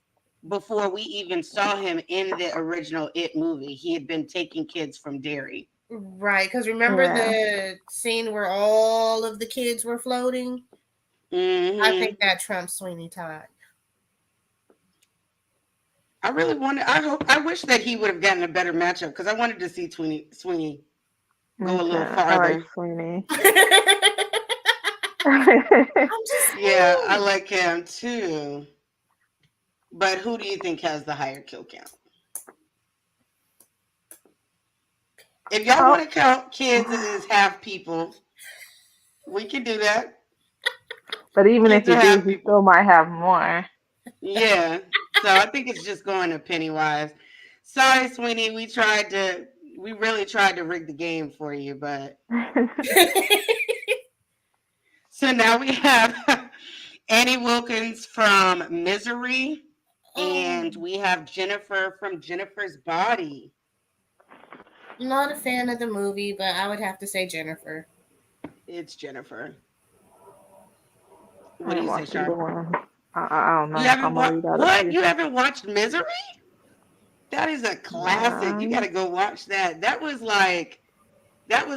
before we even saw him in the original It movie. He had been taking kids from Derry. Right, because remember the scene where all of the kids were floating? Mm-hmm. I think that trumps Sweeney Todd. I really wanted. I wish that he would have gotten a better matchup because I wanted to see Sweeney go a little I like farther. Sweeney. I'm just Yeah, I saying. like him too. But who do you think has the higher kill count? If y'all Oh. want to count kids as half people, we can do that. But even if Kids you are do, half he still people. might have more. Yeah. So I think it's just going to Pennywise. Sorry, Sweeney. We really tried to rig the game for you, but so now we have Annie Wilkins from Misery, Oh, and we have Jennifer from Jennifer's Body. not a fan of the movie, but I would have to say Jennifer. It's Jennifer. I What do ain't you say, watched either Sharp? one. I don't You know. haven't I'm gonna watched read out of what? fear. You haven't watched Misery? That is a classic. You got Um, to go watch that. That was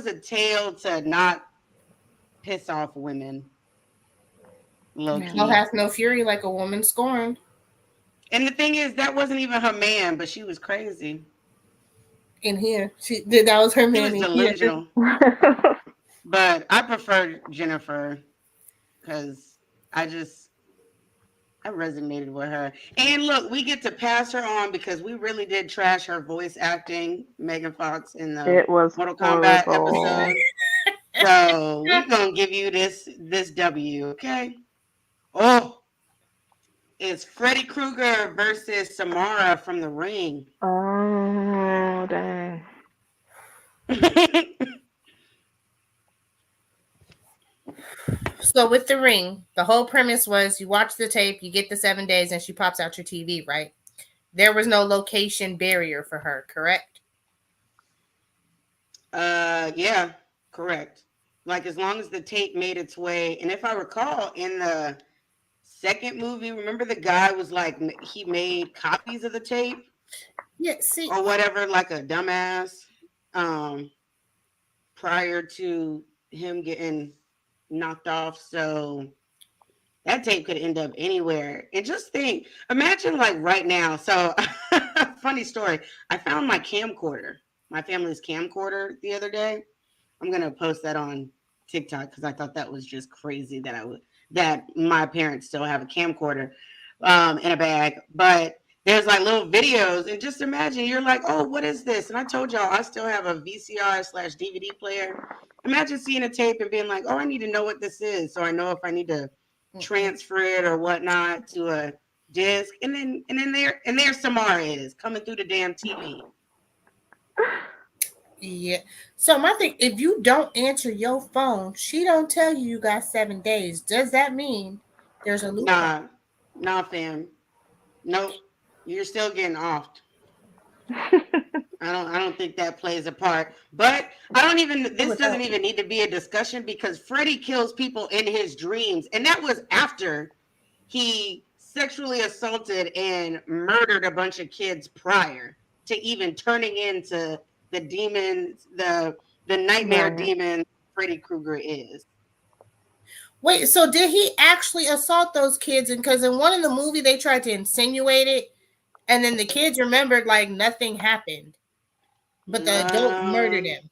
a tale to not piss off women, low Hell key. hath no fury like a woman scorned. And the thing is, that wasn't even her man, but she was crazy. In here, she did. That was her She man was in here. delusional. But I prefer Jennifer because I just I resonated with her. And look, we get to pass her on because we really did trash her voice acting, Megan Fox, in the it was Mortal Kombat horrible. episode. So we're gonna give you this W, okay? Oh, it's Freddy Krueger versus Samara from The Ring. Oh dang! So with the ring, the whole premise was you watch the tape, you get the 7 days, and she pops out your TV, right? There was no location barrier for her, correct? Yeah, correct. Like as long as the tape made its way, and if I recall, in the second movie, remember the guy was like he made copies of the tape Yeah, see, or whatever, like a dumbass, um, prior to him getting knocked off. So that tape could end up anywhere. And just think, imagine like right now. So, funny story. I found my camcorder, my family's camcorder, the other day. I'm gonna post that on TikTok because I thought that was just crazy that my parents still have a camcorder in a bag. But there's like little videos, and just imagine you're like, oh, what is this? And I told y'all I still have a VCR/DVD player. Imagine seeing a tape and being like, oh, I need to know what this is, so I know if I need to transfer it or whatnot to a disc. And then there Samara is coming through the damn TV. yeah. So my thing, if you don't answer your phone, she don't tell you you got 7 days. Does that mean there's a loophole? Nah, nah, fam. Nope. You're still getting offed. I don't think that plays a part. But this doesn't even need to be a discussion because Freddy kills people in his dreams. And that was after he sexually assaulted and murdered a bunch of kids prior to even turning into the demons, the nightmare Right. demon Freddy Krueger is. Wait, so did he actually assault those kids? And because in one of the movie they tried to insinuate it, and then the kids remembered like nothing happened, but the adult murdered him.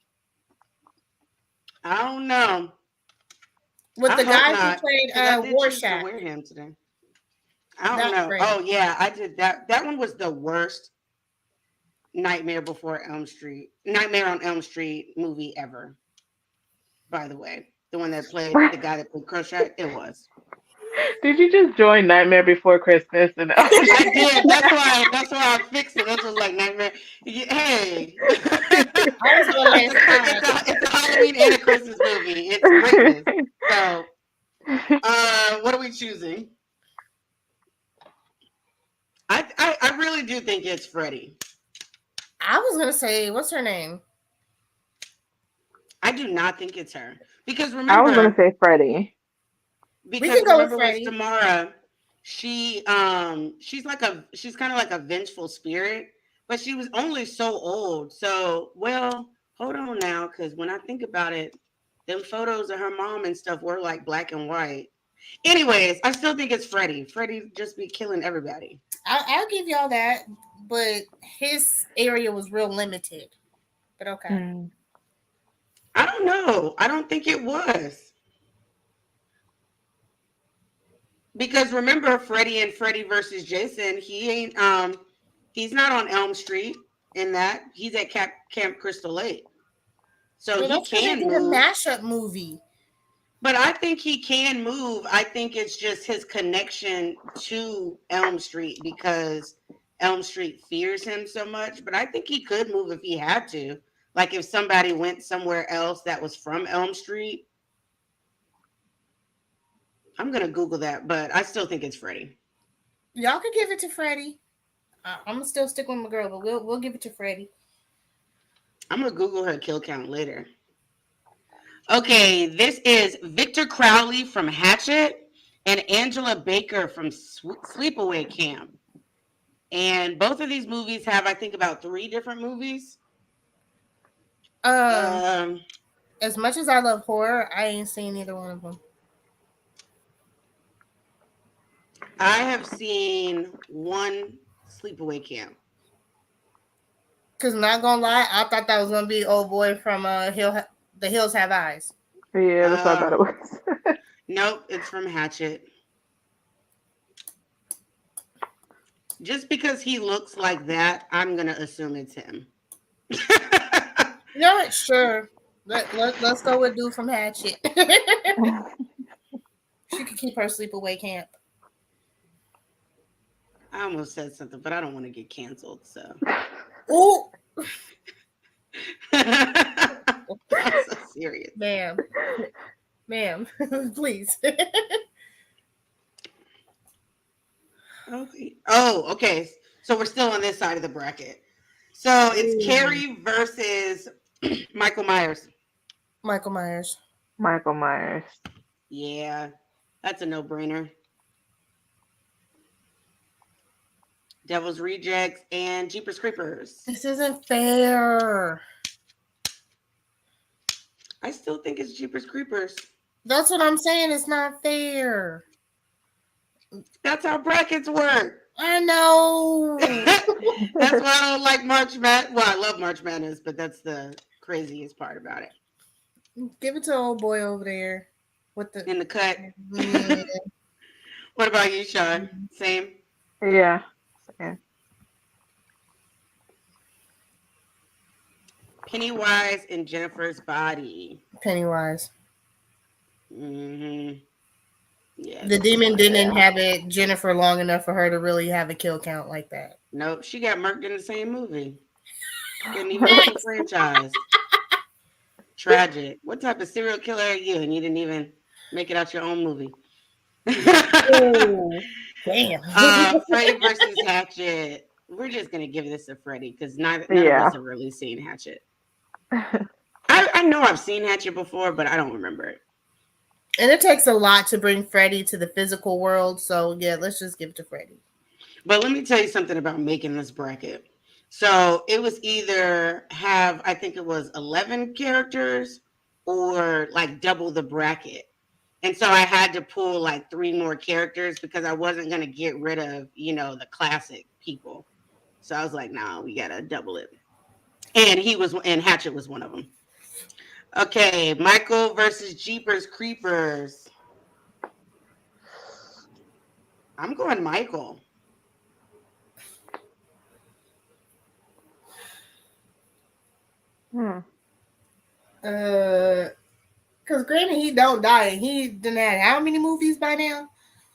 I don't know. With I the hope guy who not, played because I did choose to Warshak. wear him today. I don't That know. Freddy. Oh yeah, I did that. That one was the worst Nightmare on Elm Street movie ever. By the way, the one that played the guy that played Crochet, it was. Did you just join Nightmare Before Christmas? And I did. That's why I fixed it. That's what like Nightmare. Hey, I was gonna let it slide. it's a Halloween and a Christmas movie. It's greatness. So, what are we choosing? I really do think it's Freddy. I was gonna say, what's her name? I do not think it's her because I was gonna remember, say Freddie. Can go with with Freddy. Samara, she's kind of like a vengeful spirit, but she was only so old. So well, hold on now, because when I think about it, them photos of her mom and stuff were like black and white. Anyways, I still think it's Freddy. Freddy just be killing everybody. I'll give y'all that, but his area was real limited. But okay. Mm. I don't know. I don't think it was. Because remember Freddy and Freddy versus Jason, he's not on Elm Street in that. He's at Camp Crystal Lake. So Well, he that's because they can did a move. mashup movie. But I think he can move. I think it's just his connection to Elm Street because Elm Street fears him so much. But I think he could move if he had to. Like if somebody went somewhere else that was from Elm Street. I'm gonna Google that, but I still think it's Freddy. Y'all could give it to Freddie. I'm gonna still stick with my girl, but we'll give it to Freddie. I'm gonna Google her kill count later. Okay, this is Victor Crowley from Hatchet and Angela Baker from Sleepaway Camp. And both of these movies have, I think, about 3 different movies. Um, Um, as much as I love horror, I ain't seen either one of them. I have seen one Sleepaway Camp. Cause not gonna lie, I thought that was gonna be old boy from The Hills Have Eyes. Yeah, that's what I thought it was. Nope, it's from Hatchet. Just because he looks like that, I'm gonna assume it's him. You know what? Sure. Let's go with dude from Hatchet. She could keep her sleepaway camp. I almost said something, but I don't want to get canceled, so. Ooh, I'm so serious. ma'am, please. Okay. Oh, okay. So we're still on this side of the bracket. So it's Carrie versus Michael Myers. Michael Myers. Michael Myers. Yeah, that's a no-brainer. Devil's Rejects and Jeepers Creepers. This isn't fair. I still think it's Jeepers Creepers. That's what I'm saying. It's not fair. That's how brackets work. I know. That's why I don't like March Madness. Well, I love March Madness, but that's the craziest part about it. Give it to old boy over there with the In the cut. Yeah. What about you, Sean? Same? Yeah. Yeah. Pennywise and Jennifer's Body. Pennywise. Mm-hmm. Yeah. The demon didn't inhabit Jennifer long enough for her to really have a kill count like that. Nope, she got murked in the same movie. Didn't even get the franchise. Tragic. What type of serial killer are you? And you didn't even make it out your own movie. Oh, damn. Freddy versus Hatchet. We're just gonna give this to Freddy because none of us have really seen Hatchet. I know I've seen Hatchet before, but I don't remember it. And it takes a lot to bring Freddy to the physical world. So, yeah, let's just give it to Freddy. But let me tell you something about making this bracket. So it was either have, I think it was 11 characters or like double the bracket. And so I had to pull like 3 more characters because I wasn't going to get rid of, the classic people. So I was like, nah, we got to double it. And Hatchet was one of them. Okay, Michael versus Jeepers Creepers. I'm going Michael. Because granted, he don't die. He done had how many movies by now?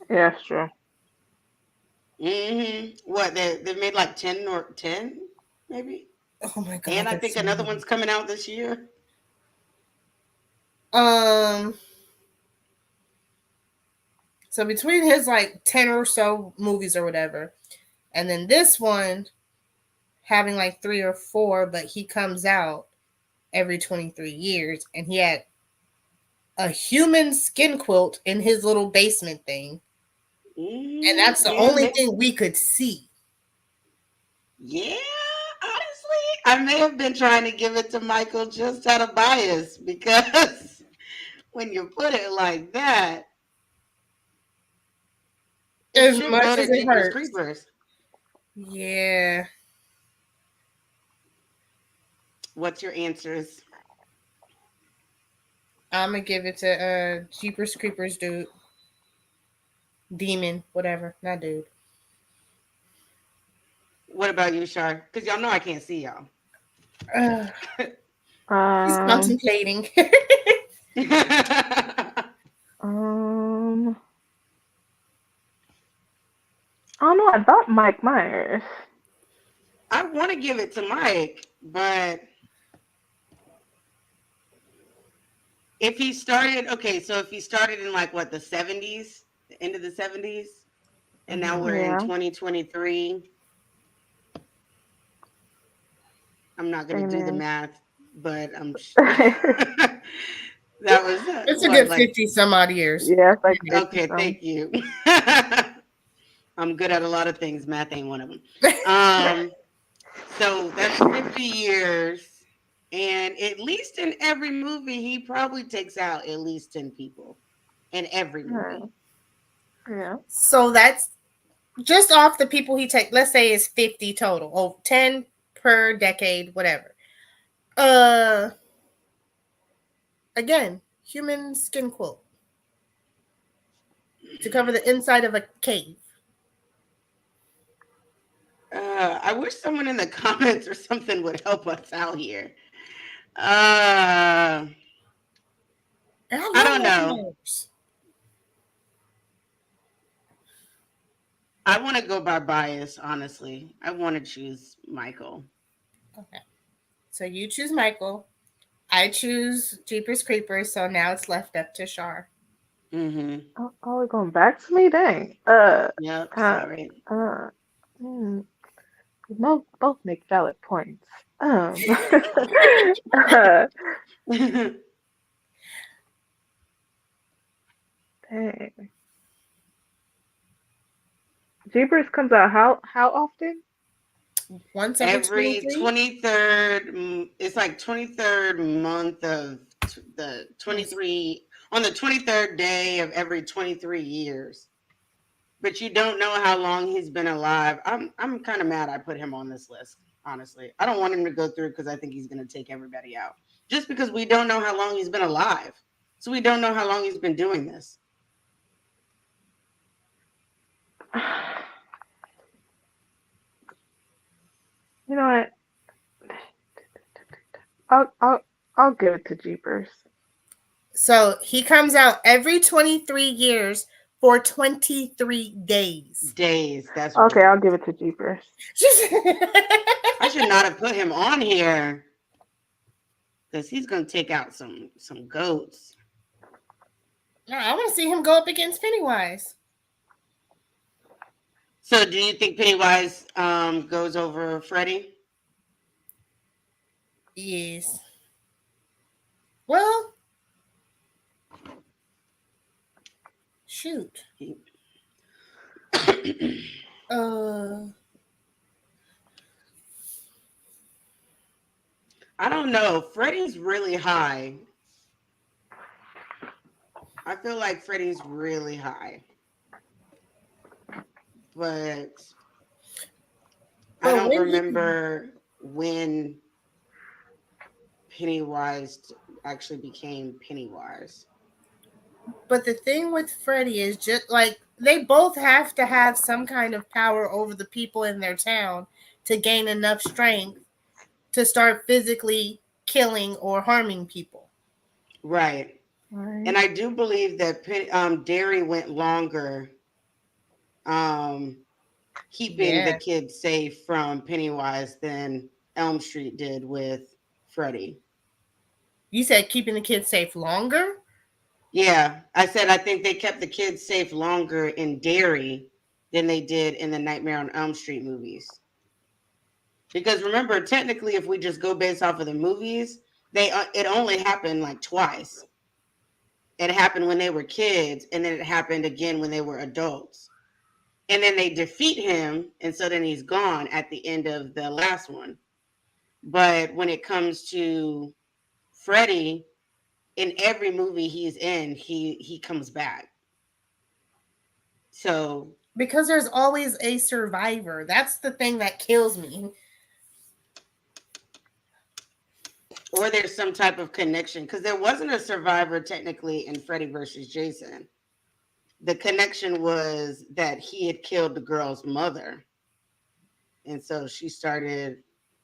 Yeah, that's true. Mm-hmm. What, they made like 10 or 10, maybe? Oh my god! And I think another one's coming out this year. So between his like 10 or so movies or whatever, and then this one having like 3 or 4, but he comes out every 23 years, and he had a human skin quilt in his little basement thing. And that's the only thing we could see. Yeah, honestly, I may have been trying to give it to Michael just out of bias because when you put it like that, as much as it hurts. Creepers. Yeah. What's your answers? I'm gonna give it to Jeepers Creepers dude. Demon, whatever, not dude. What about you, Shar? Because y'all know I can't see y'all. He's Um, contemplating. um, I don't know. I thought Mike Myers. I want to give it to Mike, but if he started, okay, so if he started in like what, the 70s, the end of the 70s, and now we're in Yeah. 2023, I'm not going to do the Amen. math, but that was It's a what, good like, 50 some odd years. Yeah, it's like 50 okay, some. thank you. I'm good at a lot of things. Math ain't one of them. Um, so that's 50 years. And at least in every movie, he probably takes out at least 10 people in every movie. Yeah. So that's just off the people he take. Let's say it's 50 total. Oh, 10 per decade, whatever. Uh Again, human skin quilt to cover the inside of a cave. I wish someone in the comments or something would help us out here. Uh, And I I love don't know. watermelons. I want to go by bias, honestly. I want to choose Michael. Okay. So you choose Michael. I choose Jeepers Creepers, so now it's left up to Shar. Mm-hmm. Oh, we're going back to me? Dang. Yep, Uh, sorry. uh, hmm. Both make valid points. Uh, dang. Jeepers comes out how often? Once every Every 23. 23rd, it's like 23rd month of the Yes. 23, on the 23rd day of every 23 years. But you don't know how long he's been alive. I'm kind of mad I put him on this list, honestly. I don't want him to go through because I think he's going to take everybody out. Just because we don't know how long he's been alive. So we don't know how long he's been doing this. You know what? I'll I'll I'll give it to Jeepers. So he comes out every 23 years for 23 days. Days, that's what it Okay, I'll give is. it to Jeepers. I should not have put him on here because he's going to take out some goats. No, I want to see him go up against Pennywise. So do you think Pennywise goes over Freddy? Yes. Well, shoot. Uh, I don't know. Freddy's really high. I feel like Freddy's really high. But I but don't when he, remember when Pennywise actually became Pennywise. but the thing with Freddy is just like they both have to have some kind of power over the people in their town to gain enough strength to start physically killing or harming people. Right. And Right. I do believe that Derry went longer um, keeping the Yeah. kids safe from Pennywise than Elm Street did with Freddy. You said keeping the kids safe longer? Yeah, I said I think they kept the kids safe longer in Derry than they did in the Nightmare on Elm Street movies. Because remember, technically, if we just go based off of the movies, it only happened like twice. It happened when they were kids, and then it happened again when they were adults. And then they defeat him, and so then he's gone at the end of the last one. But when it comes to Freddy, in every movie he's in, he comes back. So, Because there's always a survivor. That's the thing that kills me. or there's some type of connection because there wasn't a survivor technically in Freddy versus Jason. The connection was that he had killed the girl's mother, and so she started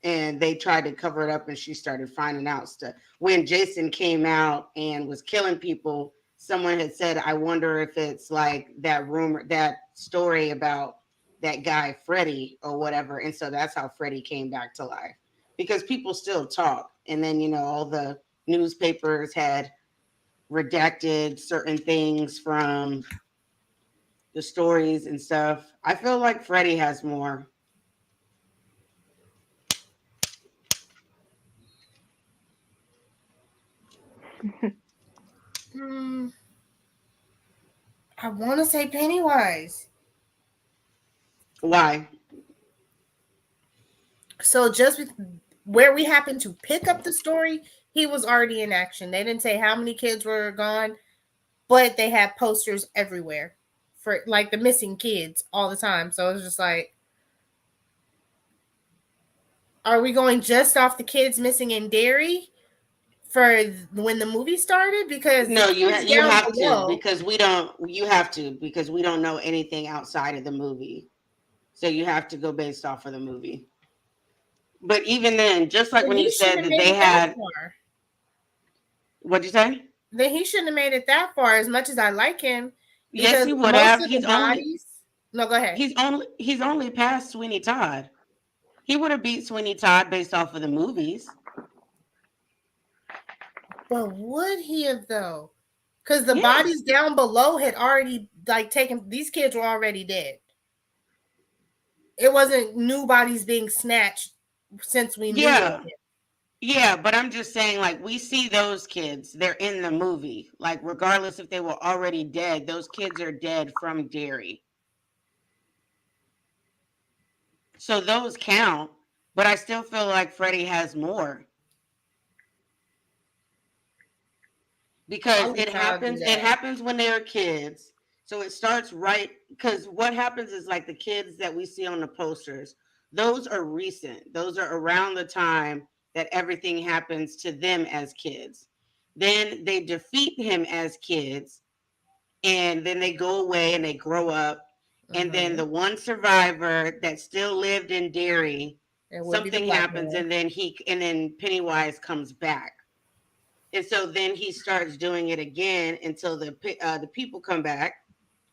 and they tried to cover it up, and she started finding out stuff. When Jason came out and was killing people, someone had said, I wonder if it's like that rumor, that story about that guy Freddie or whatever. And so that's how Freddie came back to life, because people still talk. And then, all the newspapers had redacted certain things from the stories and stuff. I feel like Freddie has more. I want to say Pennywise. Why? So just where we happened to pick up the story, he was already in action. They didn't say how many kids were gone, but they had posters everywhere for like the missing kids all the time. So it was just like, are we going just off the kids missing in Derry for when the movie started? Because No, the you kids you down have below, to, because we don't. You have to, because we don't know anything outside of the movie. So you have to go based off of the movie. But even then, just like then when you he shouldn't said have that made they it that had, far. what'd you say? Then he shouldn't have made it that far. As much as I like him, Yes, because he would most have. of the bodies. No, go ahead. He's only past Sweeney Todd. He would have beat Sweeney Todd based off of the movies. But would he have though? Because the Yes. bodies down below had already like taken. These kids were already dead. It wasn't new bodies being snatched since we knew of Yeah. it. Yeah, but I'm just saying, like, we see those kids, they're in the movie. Like, regardless if they were already dead, those kids are dead from Derry. So those count, but I still feel like Freddie has more. Because I'll let y'all do it that. happens when they're kids. So it starts right, because what happens is, like, the kids that we see on the posters, those are recent. Those are around the time that everything happens to them as kids. Then they defeat him as kids, and then they go away and they grow up. And then the one survivor that still lived in Derry, It would be the something black happens, man. and then Pennywise comes back. And so then he starts doing it again until the people come back,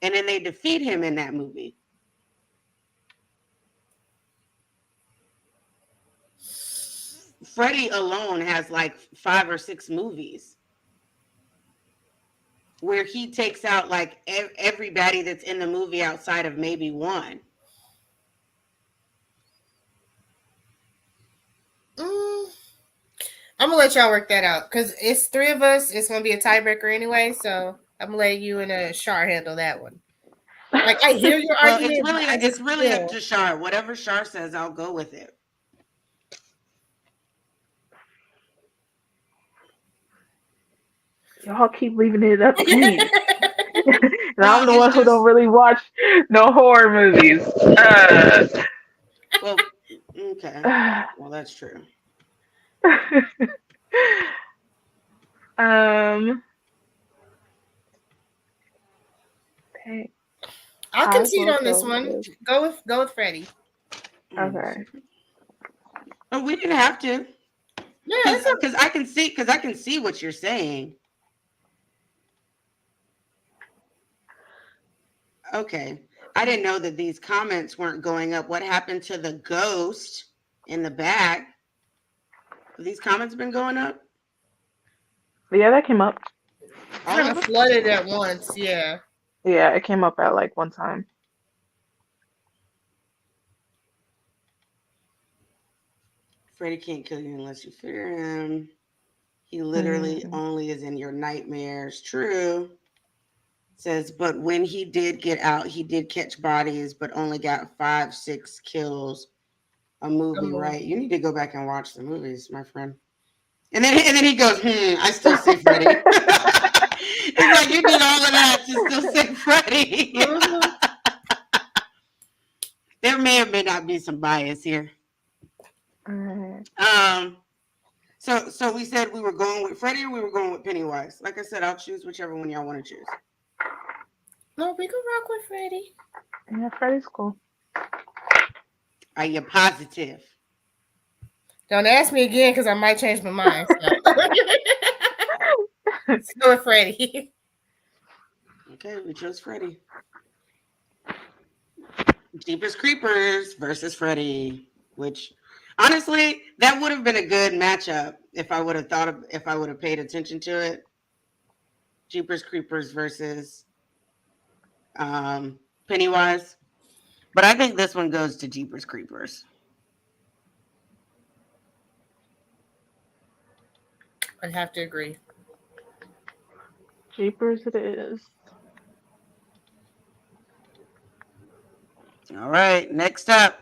and then they defeat him in that movie. Freddy alone has like 5 or 6 movies where he takes out like everybody that's in the movie outside of maybe one. I'm gonna let y'all work that out because it's 3 of us. It's gonna be a tiebreaker anyway, so I'm gonna let you and Shar handle that one. Like I hear your Well, argument, but it's really up to Shar. Whatever Shar says, I'll go with it. Y'all keep leaving it up to me. And Well, I'm the one who don't really watch no horror movies. Well, okay. Well, that's true. Okay. I'll I concede will on this go one. with. Go with Freddie. Okay. Oh, we didn't have to, Yeah, because I can see what you're saying. Okay. I didn't know that these comments weren't going up. What happened to the ghost in the back? Have these comments been going up? Yeah, that came up. kind of flooded at once. Yeah. Yeah, it came up at like one time. Freddy can't kill you unless you fear him. He literally only is in your nightmares. True. Says, but when he did get out, he did catch bodies, but only got 5, 6 kills a movie, right? You need to go back and watch the movies, my friend. And then he goes, I still say Freddy. It's like you did all of that to still say Freddy. There may or may not be some bias here. So we said we were going with Freddy or we were going with Pennywise. Like I said, I'll choose whichever one y'all want to choose. No, we can rock with Freddy. Yeah, Freddy's cool. Are you positive? Don't ask me again because I might change my mind. So. Let's go with Freddie. Okay, we chose Freddy. Jeepers Creepers versus Freddy, which honestly, that would have been a good matchup if I would have if I would have paid attention to it. Jeepers Creepers versus Pennywise. But I think this one goes to Jeepers Creepers. I'd have to agree. Jeepers it is. All right, next up.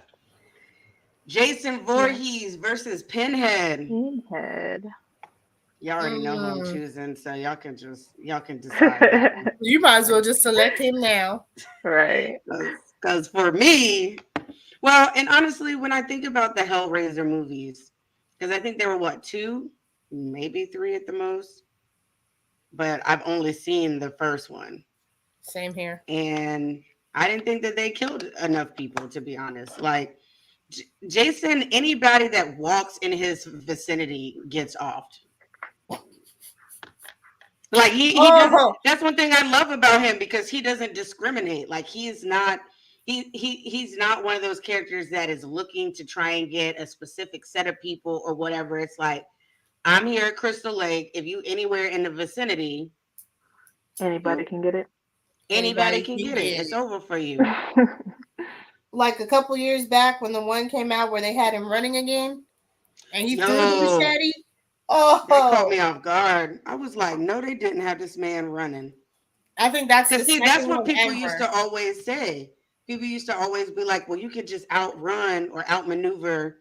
Jason Voorhees versus Pinhead. Pinhead. Y'all already know who I'm choosing, so y'all can decide. You might as well just select him now. Right. Because for me, well, and honestly, when I think about the Hellraiser movies, because I think there were what, 2, maybe 3 at the most, but I've only seen the first one. Same here. And I didn't think that they killed enough people, to be honest. Like Jason, anybody that walks in his vicinity gets offed. Like he doesn't, that's one thing I love about him, because he doesn't discriminate. Like he's not one of those characters that is looking to try and get a specific set of people or whatever. It's like, I'm here at Crystal Lake. If you anywhere in the vicinity, anybody can get it. Anybody can get it. It's over for you. Like a couple years back when the one came out where they had him running again, and he threw the machete. Oh, that caught me off guard. I was like, no, they didn't have this man running. I think that's that's what people used to always say. People used to always be like, well, you could just outrun or outmaneuver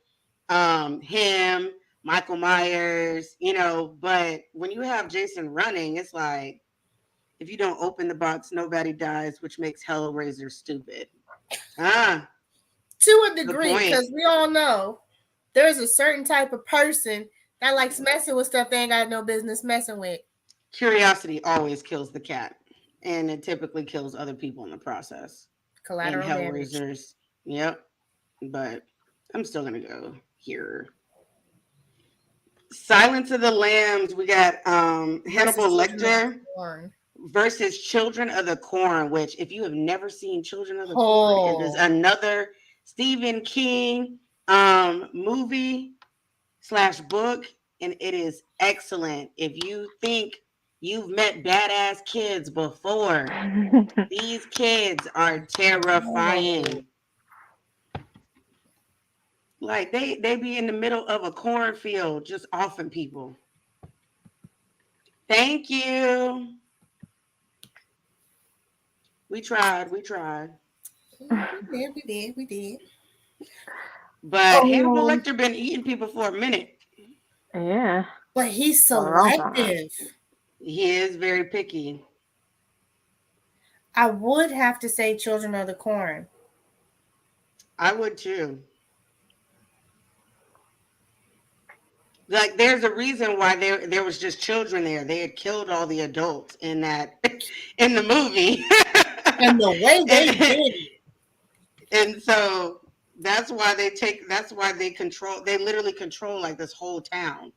him, Michael Myers, but when you have Jason running, it's like, if you don't open the box, nobody dies, which makes Hellraiser stupid. To a degree, because we all know there's a certain type of person that likes messing with stuff they ain't got no business messing with. Curiosity always kills the cat, and it typically kills other people in the process. Collateral damage. Hellraisers, yep. But I'm still gonna go here. Silence of the Lambs. We got Hannibal Lecter versus Children of the Corn, which, if you have never seen Children of the Corn, it is another Stephen King movie / book, and it is excellent. If you think you've met badass kids before, these kids are terrifying. Like they be in the middle of a cornfield just offing people. Thank you. We tried. We did. But Hannibal Lecter been eating people for a minute. Yeah. But he's selective. He is very picky. I would have to say Children of the Corn. I would too. Like, there's a reason why there was just children there. They had killed all the adults in the movie. And the way they did it. And so that's why they literally control like this whole town.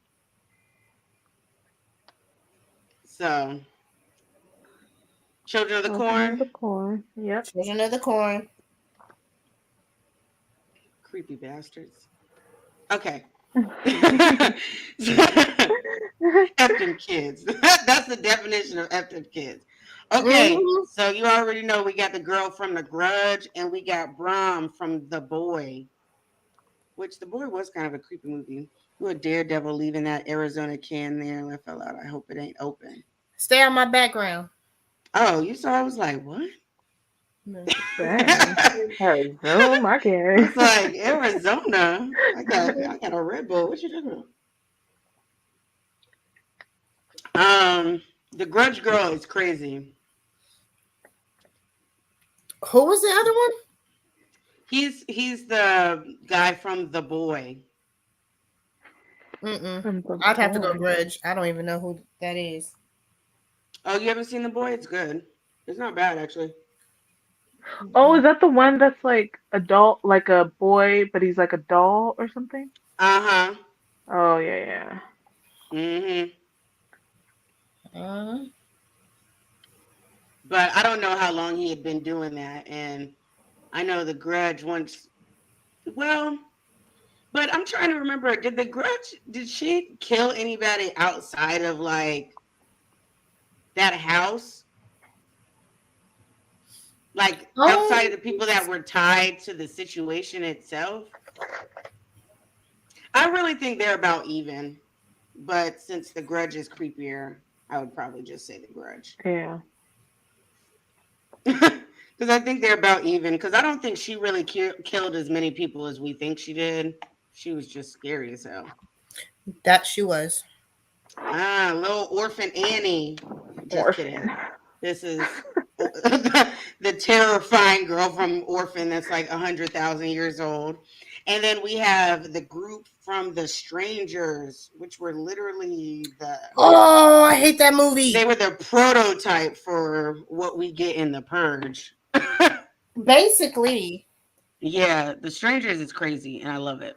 So Children of the Corn. Yep. Children of the Corn. Creepy bastards. Okay. Effing kids. That's the definition of effing kids. Okay, so you already know we got the girl from The Grudge, and we got Brom from The Boy, which The Boy was kind of a creepy movie. You a daredevil leaving that Arizona can there, and I fell out. I hope it ain't open. Stay on my background. Oh, you saw? I was like, what? Arizona, my God. It's like Arizona. I got a Red Bull. What you talking about? The Grudge girl is crazy. Who was the other one? He's the guy from The Boy. I'd have to go Grudge. I don't even know who that is. Oh, you haven't seen The Boy? It's good. It's not bad, actually. Oh, is that the one that's like adult, like a boy, but he's like a doll or something? Uh-huh. Oh yeah, Hmm. Uh, But I don't know how long he had been doing that. And I know the Grudge once. Well, but I'm trying to remember. Did the Grudge? Did she kill anybody outside of like that house? Like outside of um, the people that were tied to the situation itself? I really think they're about even. But since the Grudge is creepier, I would probably just say the Grudge. yeah. Because I think they're about even. Because I don't think she really killed as many people as we think she did. She was just scary as hell. that she was. Ah, little orphan Annie. Just kidding. Orphan. This is the terrifying girl from Orphan that's like 100,000 years old. And then we have the group from The Strangers, which were literally Oh, I hate that they movie. were the prototype for what we get in The Purge. Basically, Yeah, The Strangers is crazy and I love it.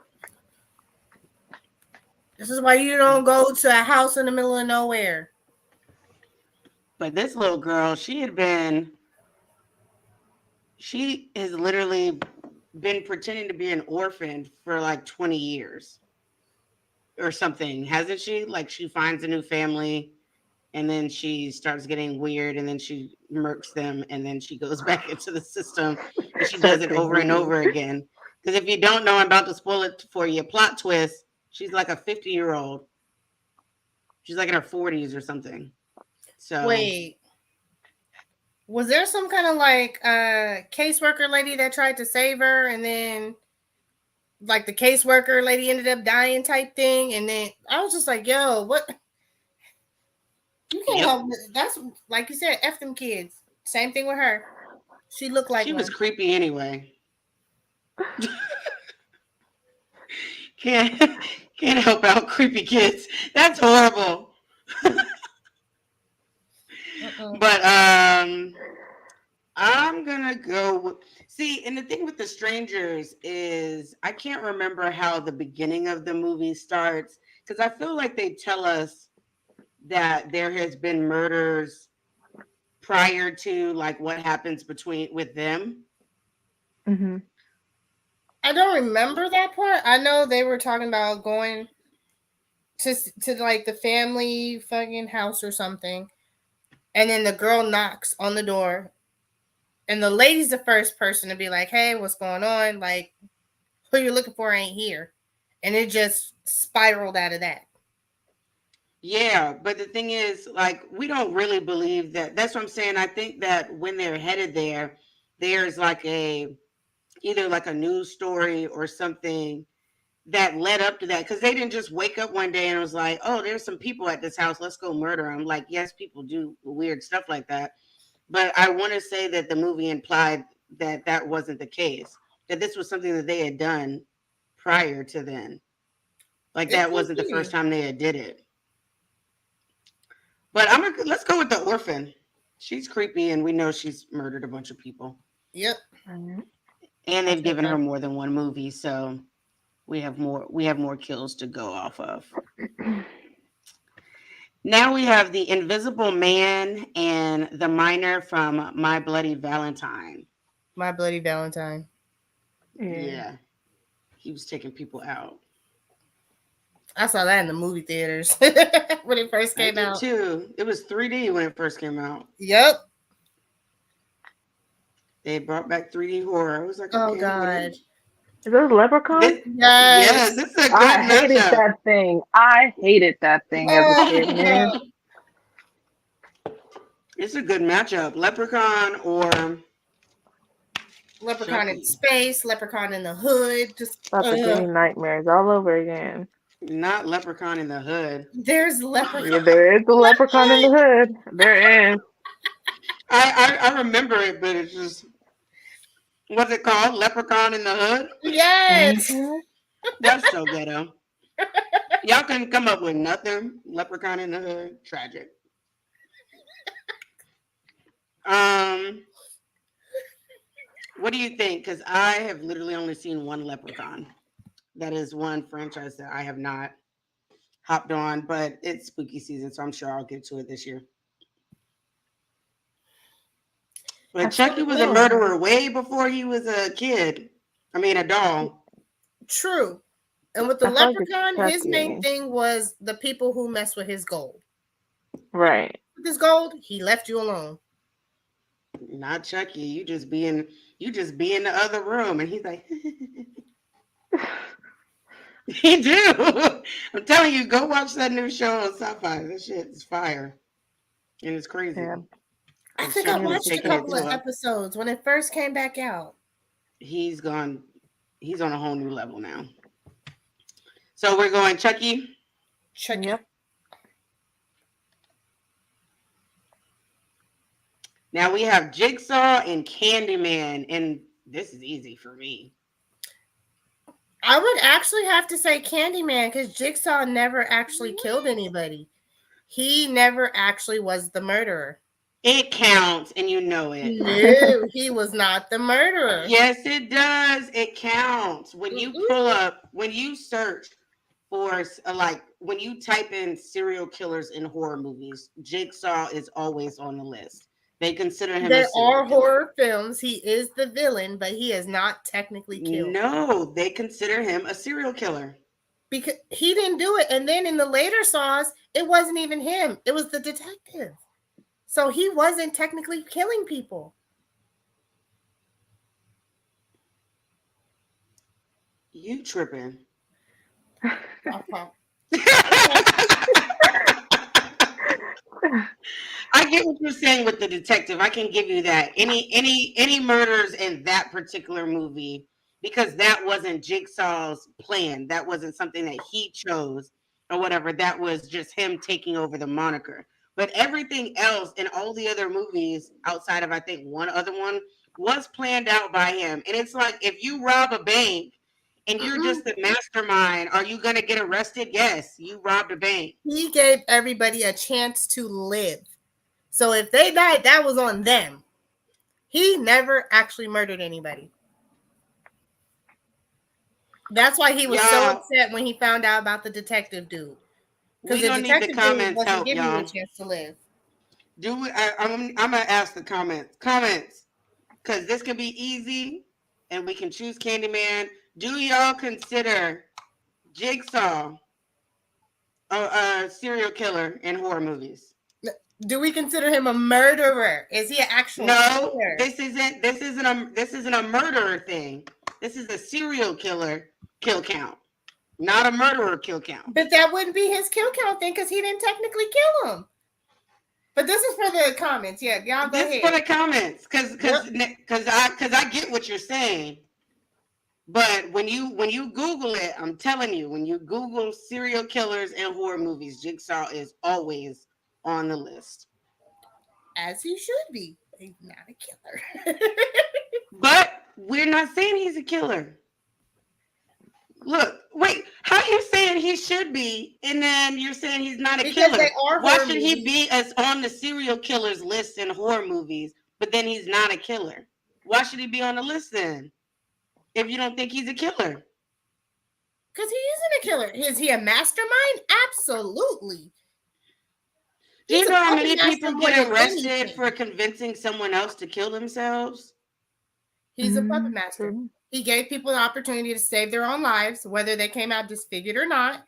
this is why you don't go to a house in the middle of nowhere. But this little girl, she has literally been pretending to be an orphan for like 20 years or something, hasn't she? Like she finds a new family and then she starts getting weird and then she murks them and then she goes back into the system and she does Starts it getting over and weird. over again. Because if you don't know, I'm about to spoil it for you. Plot twist: she's like a 50-year-old. She's like in her 40s or something. So Wait, was there some kind of like caseworker lady that tried to save her, and then like the caseworker lady ended up dying type thing, and then I was just like, yo, what? You can't yep, help. That's like you said, f them kids. Same thing with her. She looked like she was one. creepy anyway. Can't can't help out creepy kids. That's horrible. Uh-uh. But I'm gonna go with, see, and the thing with the strangers is I can't remember how the beginning of the movie starts because I feel like they tell us that there has been murders prior to like what happens between with them. Hmm. I don't remember that part. I know they were talking about going to like the family fucking house or something, and then the girl knocks on the door, and the lady's the first person to be like, "Hey, what's going on? Like, who you're looking for ain't here," and it just spiraled out of that. Yeah, but the thing is, like, we don't really believe that. That's what I'm saying. I think that when they're headed there, there's like a either like a news story or something that led up to that because they didn't just wake up one day and it was like, oh, there's some people at this house, let's go murder them. Like, yes, people do weird stuff like that, but I want to say that the movie implied that that wasn't the case, that this was something that they had done prior to then, like It that could wasn't the first be. time they had did it. But let's go with the orphan. She's creepy and we know she's murdered a bunch of people Yep, and I'll they've take given her her. more than one movie, so we have more kills to go off of. Now we have the Invisible Man and the Miner from My Bloody Valentine. My Bloody Valentine. Yeah. Yeah, he was taking people out. I saw that in the movie theaters when it first I came did out. too. It was 3D when it first came out. Yep. They brought back 3D horror. I was like, Oh okay, I'm with it. God. Is those leprechauns? This, yeah, Yes. this is a good I hated matchup. that thing. I hated that thing as a kid, man. It's a good matchup. Leprechaun or Leprechaun in Chucky. space, Leprechaun in the hood. Just About to give me nightmares all over again. Not Leprechaun in the Hood. there's Leprechaun. Yeah, there is a leprechaun in the hood. There is. I remember it, but it's just what's it called? Leprechaun in the Hood? Yes. Hmm. That's so ghetto. Y'all couldn't come up with nothing. Leprechaun in the Hood. Tragic. Um, what do you think? Because I have literally only seen one Leprechaun. That is one franchise that I have not. hopped on, but it's spooky season, so I'm sure I'll get to it this year. But Chucky was a murderer way before he was a kid. I mean, a doll. True. And with the I feel like it's leprechaun, his main Chucky. thing was the people who mess with his gold. Right. With his gold, he left you alone. Not Chucky. You just be in the other room, and he's like, he do. I'm telling you, go watch that new show on Sci-Fi. That shit is fire, and it's crazy. Yeah. I think I watched a couple of episodes when it first came back out. He's gone. He's on a whole new level now. So we're going Chucky. Chucky. Yep. Now we have Jigsaw and Candyman, and this is easy for me. I would actually have to say Candyman because Jigsaw never actually killed anybody. He never actually was the murderer. It counts, and you know it. No, he was not the murderer. Yes, it does. It counts. When you pull up, when you search for, when you type in serial killers in horror movies, Jigsaw is always on the list. They consider him. There are horror films. He is the villain, but he is not technically killed. No, they consider him a serial killer. Because he didn't do it. And then in the later Saws, it wasn't even him. It was the detective. So he wasn't technically killing people. You tripping. I get what you're saying with the detective. I can give you that. Any murders in that particular movie, because that wasn't Jigsaw's plan. That wasn't something that he chose or whatever. That was just him taking over the moniker. But everything else in all the other movies outside of, I think, one other one was planned out by him. And it's like, if you rob a bank and you're just the mastermind, are you going to get arrested? Yes, you robbed a bank. He gave everybody a chance to live. So if they died, that was on them. He never actually murdered anybody. That's why he was so upset when he found out about the detective dude. Because the detective dude wasn't giving you a chance to live. I'm going to ask the comments, because this can be easy, and we can choose Candyman. Do y'all consider Jigsaw a serial killer in horror movies? Do we consider him a murderer? Is he an actual killer? This isn't a murderer thing. This is a serial killer kill count, not a murderer kill count. But that wouldn't be his kill count thing because he didn't technically kill him. But this is for the comments. Yeah, y'all go ahead. This is for the comments because I get what you're saying. But when you Google it, I'm telling you, when you Google serial killers and horror movies, Jigsaw is always on the list. As he should be. He's not a killer. But we're not saying he's a killer. Look, wait, how are you saying he should be, and then you're saying he's not a killer? Why should he be as on the serial killers list in horror movies, but then he's not a killer? Why should he be on the list then? If you don't think he's a killer. Because he isn't a killer. Is he a mastermind? Absolutely. Do you know how many people get arrested for convincing someone else to kill themselves? He's a puppet master. He gave people the opportunity to save their own lives, whether they came out disfigured or not.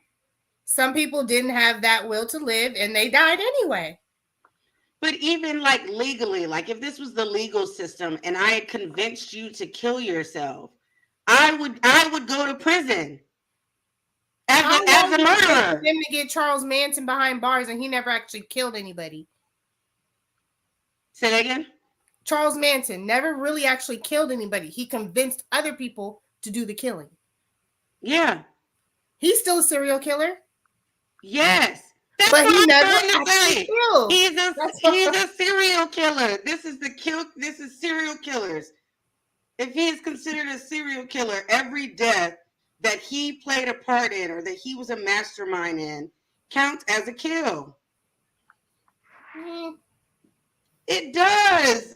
Some people didn't have that will to live, and they died anyway. But even like legally, like if this was the legal system and I had convinced you to kill yourself, I would go to prison as a murderer. Him to get Charles Manson behind bars, and he never actually killed anybody. Say that again. Charles Manson never really actually killed anybody. He convinced other people to do the killing. Yeah, he's still a serial killer. Yes, that's but what he I'm never trying to say. Killed. He's a serial killer. This is serial killers. If he is considered a serial killer, every death that he played a part in or that he was a mastermind in counts as a kill. It does.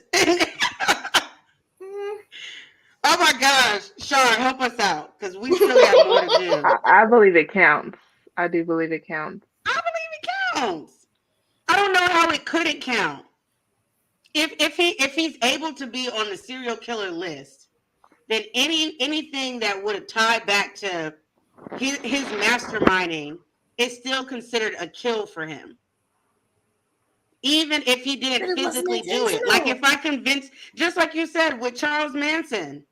Oh my gosh, Sean, help us out because we still got more to do. I believe it counts. I do believe it counts. I believe it counts. I don't know how it couldn't count. If he's able to be on the serial killer list, then anything that would have tied back to his masterminding is still considered a kill for him. Even if he But didn't it wasn't physically do it. Like intentional. if I convince, just like you said with Charles Manson,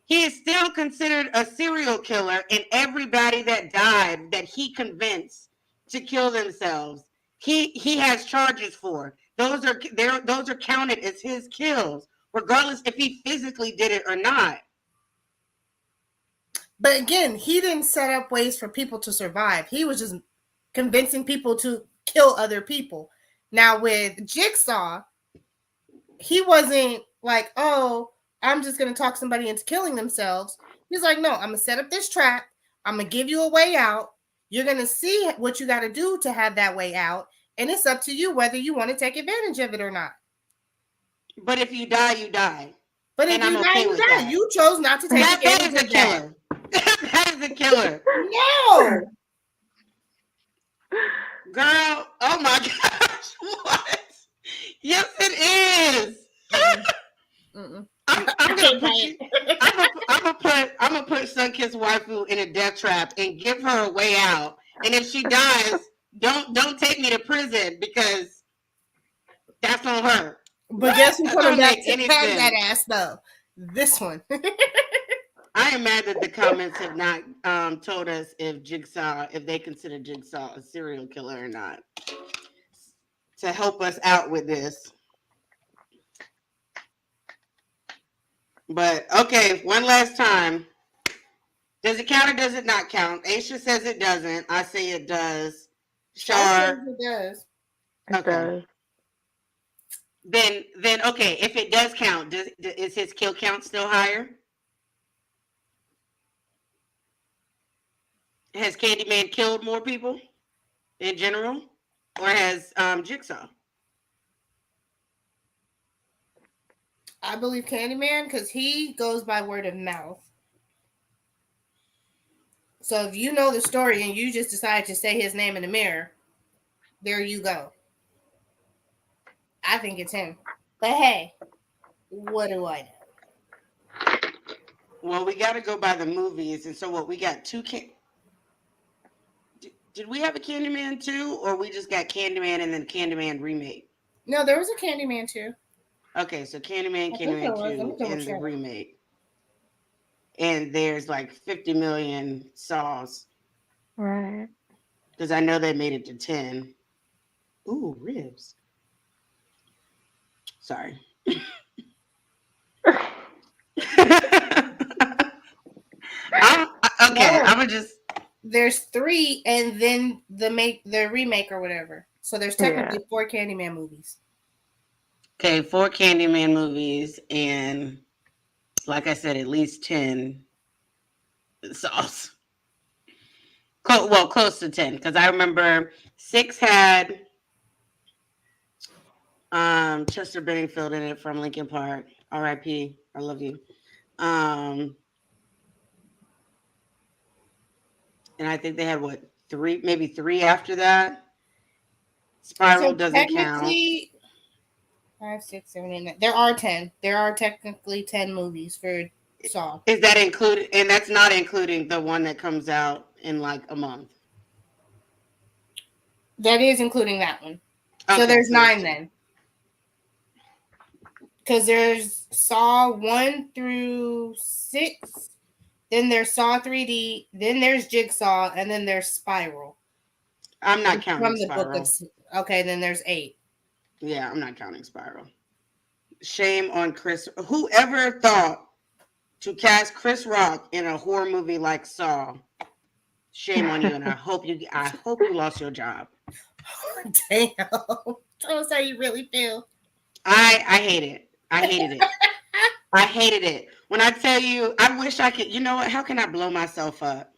he is still considered a serial killer, and everybody that died that he convinced to kill themselves, he has charges for. Those are counted as his kills, regardless if he physically did it or not. But again, he didn't set up ways for people to survive. He was just convincing people to kill other people. Now with Jigsaw, he wasn't like, oh, I'm just going to talk somebody into killing themselves. He's like, no, I'm going to set up this trap. I'm going to give you a way out. You're going to see what you got to do to have that way out. And it's up to you whether you want to take advantage of it or not. But if you die, you die. But if And you I'm die, okay you with die. that. You chose not to take That advantage is a of that. killer. That is a killer. No. Girl, oh my gosh, what? Yes, it is. Mm-mm. I'm gonna put you. I'm gonna put Sunkissed Waifu in a death trap and give her a way out. And if she dies, don't take me to prison because that's on her. But guess who's That coming don't back make to any tag that sense. ass though? This one. I am mad that the comments have not told us if they consider Jigsaw a serial killer or not. To help us out with this. But okay, one last time. Does it count or does it not count? Aisha says it doesn't. I say it does. Shar. It does. It Okay. does. Then okay, if it does count, is his kill count still higher? Has Candyman killed more people in general? Or has Jigsaw? I believe Candyman because he goes by word of mouth. So if you know the story and you just decide to say his name in the mirror, there you go. I think it's him. But hey, what do I know? Well, we got to go by the movies, and so what? We got two. Did we have a Candyman 2, or we just got Candyman and then Candyman remake? No, there was a Candyman too. Okay, so Candyman, I think there Candyman was. Let me 2, double and the check. remake. And there's like 50 million Saws. Right. Because I know they made it to 10. Ooh, ribs. Sorry. I'm gonna just. There's 3, and then the remake or whatever. So there's technically 4 Candyman movies. Okay, 4 Candyman movies, and like I said, at least 10 Saws. Well, close to 10, because I remember 6 had Chester Benningfield in it from Linkin Park. R.I.P. I love you. And I think they had maybe 3 after that. Spiral doesn't count. 5, 6, 7, 8, 9. There are 10. There are technically 10 movies for Saw. Is that included? And that's not including the one that comes out in like a month. That is including that one. Okay, so there's 9 then. Because there's Saw 1 through 6. Then there's Saw 3D. Then there's Jigsaw. And then there's Spiral. I'm not counting Spiral. Okay, then there's 8. Yeah, I'm not counting Spiral. Shame on Chris. Whoever thought to cast Chris Rock in a horror movie like Saw, shame on you, and I hope you lost your job. Damn. Tell us how you really feel. I hate it. I hated it. I hated it. When I tell you, I wish I could, you know what? How can I blow myself up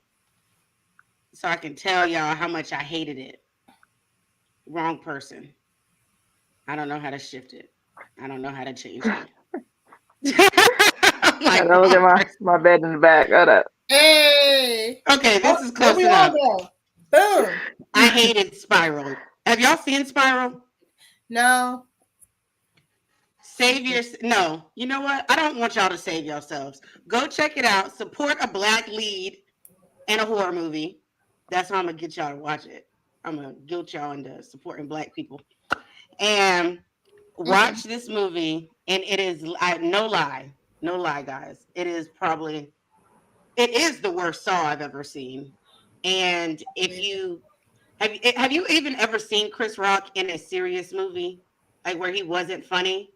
so I can tell y'all how much I hated it? Wrong person. I don't know how to shift it. I don't know how to change it. I gotta look at my bed in the back. Hold up. Hey. Okay, this is close enough. Boom. I hated Spiral. Have y'all seen Spiral? No. Save your no. You know what? I don't want y'all to save yourselves. Go check it out. Support a black lead in a horror movie. That's how I'm gonna get y'all to watch it. I'm gonna guilt y'all into supporting black people. And watch this movie, and it is no lie, no lie, guys. It is the worst Saw I've ever seen. And if you have you even ever seen Chris Rock in a serious movie, like where he wasn't funny?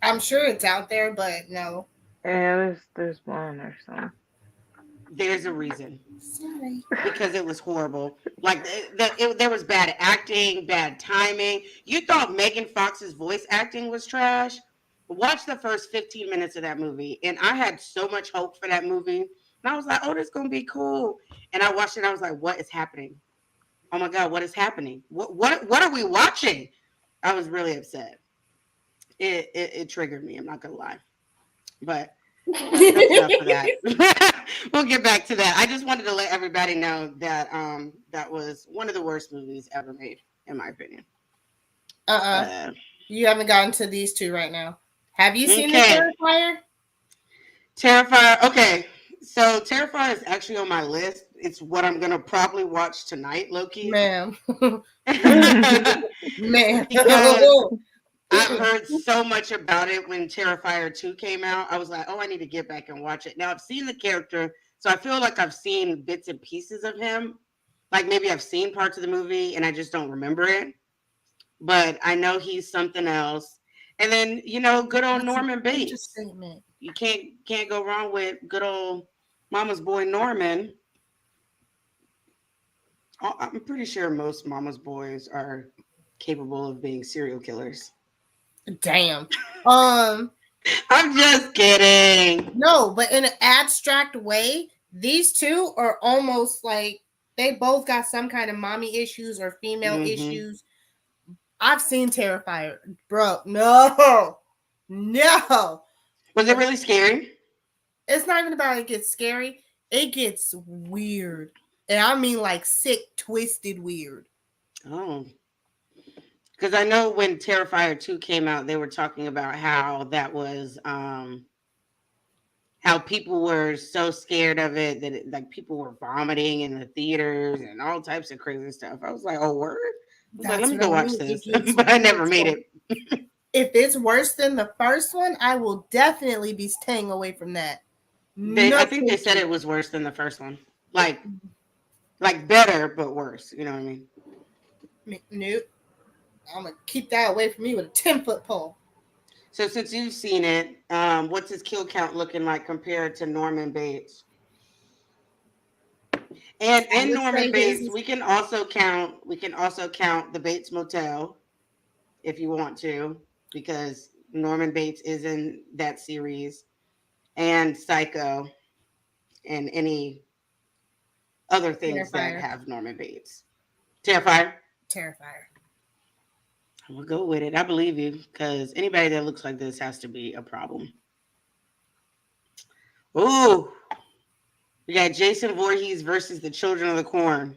I'm sure it's out there, but no. Yeah, there's one or something. There's a reason. Sorry. Because it was horrible. Like there was bad acting, bad timing. You thought Megan Fox's voice acting was trash. Watch the first 15 minutes of that movie, and I had so much hope for that movie. And I was like, "Oh, this is gonna be cool." And I watched it. And I was like, "What is happening? Oh my god, what is happening? What are we watching?" I was really upset. It triggered me. I'm not gonna lie, but that's enough of that. We'll get back to that. I just wanted to let everybody know that that was one of the worst movies ever made, in my opinion. You haven't gotten to these two right now. Have you seen the Okay. Terrifier? Terrifier. Okay, so Terrifier is actually on my list. It's what I'm gonna probably watch tonight, Loki. Ma'am. Ma'am. Because I've heard so much about it when Terrifier 2 came out. I was like, oh, I need to get back and watch it. Now I've seen the character, so I feel like I've seen bits and pieces of him. Like maybe I've seen parts of the movie and I just don't remember it. But I know he's something else. And then, you know, good old Norman Bates. You can't go wrong with good old Mama's boy Norman. I'm pretty sure most Mama's boys are capable of being serial killers. Damn. I'm just kidding. No, but in an abstract way, these two are almost like they both got some kind of mommy issues or female issues. I've seen Terrifier, bro. No. Was it really scary? It's not even about it gets scary. It gets weird. And I mean like sick, twisted weird. Oh. Because I know when Terrifier 2 came out, they were talking about how that was how people were so scared of it that like people were vomiting in the theaters and all types of crazy stuff. I was like, oh, word? I was like, let me go watch this. But I never made it. If it's worse than the first one, I will definitely be staying away from that. I think they said it was worse than the first one. Like better, but worse. You know what I mean? Nope. I'm going to keep that away from me with a 10-foot pole. So since you've seen it, what's his kill count looking like compared to Norman Bates? And in Norman Bates, we can also count the Bates Motel if you want to, because Norman Bates is in that series, and Psycho, and any other things that have Norman Bates. Terrifier. I'm gonna go with it. I believe you, because anybody that looks like this has to be a problem. Ooh. We got Jason Voorhees versus the Children of the Corn.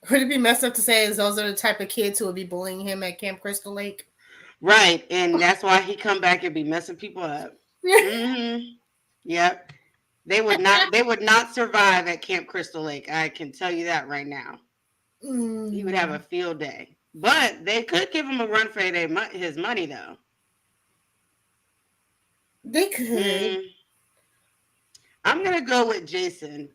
Would it be messed up to say is those are the type of kids who would be bullying him at Camp Crystal Lake? Right, and that's why he come back and be messing people up. Yep. They would not survive at Camp Crystal Lake. I can tell you that right now. He would have a field day. But they could give him a run for his money, though. They could. I'm going to go with Jason.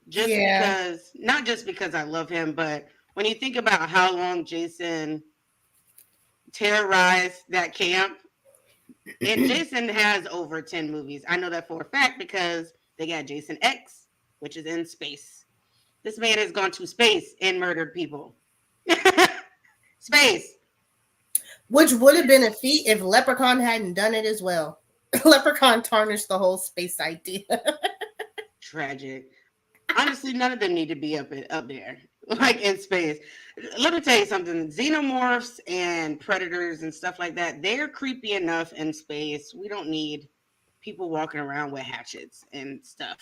Not just because I love him, but when you think about how long Jason terrorized that camp, and Jason has over 10 movies. I know that for a fact because they got Jason X, which is in space. This man has gone to space and murdered people. Space. Which would have been a feat if Leprechaun hadn't done it as well. Leprechaun tarnished the whole space idea. Tragic. Honestly, none of them need to be up there, like in space. Let me tell you something. Xenomorphs and predators and stuff like that, they're creepy enough in space. We don't need people walking around with hatchets and stuff.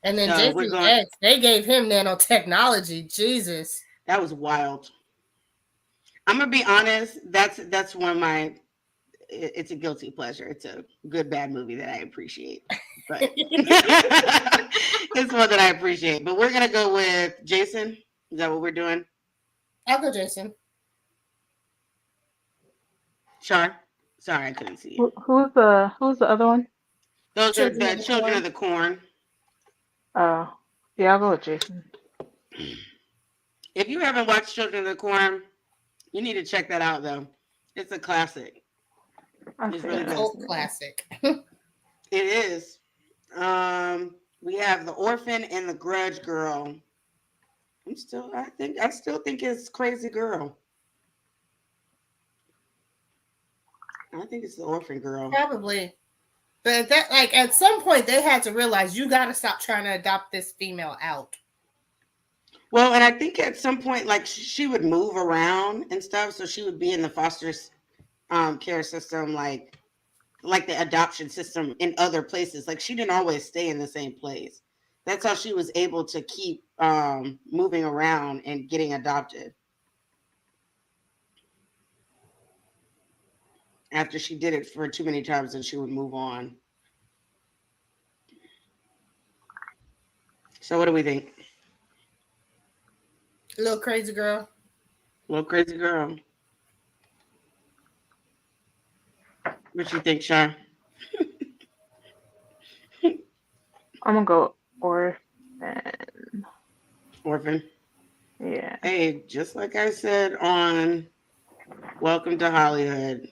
And then So we're Jason going. X, they gave him nanotechnology. Jesus. That was wild. I'm gonna be honest. That's one of my. It's a guilty pleasure. It's a good bad movie that I appreciate, but it's one that I appreciate. But we're gonna go with Jason. Is that what we're doing? I'll go, Jason. Char. Sorry, I couldn't see you. Who's the other one? Those are Children the of the Children Corn. of the Corn. Oh, yeah, I'll go with Jason. If you haven't watched Children of the Corn, you need to check that out, though. It's a classic. It's really good. Cult classic. It is. We have the Orphan and the Grudge Girl. I still think it's Crazy Girl. I think it's the Orphan Girl. Probably. But that, like, at some point, they had to realize you got to stop trying to adopt this female out. Well, and I think at some point, like, she would move around and stuff, so she would be in the foster care system, like the adoption system in other places. Like, she didn't always stay in the same place. That's how she was able to keep moving around and getting adopted. After she did it for too many times, then she would move on. So what do we think? Little crazy girl. Little Crazy Girl. What you think, Shar? I'm gonna go Orphan. Orphan? Yeah. Hey, just like I said on Welcome to Hollywood,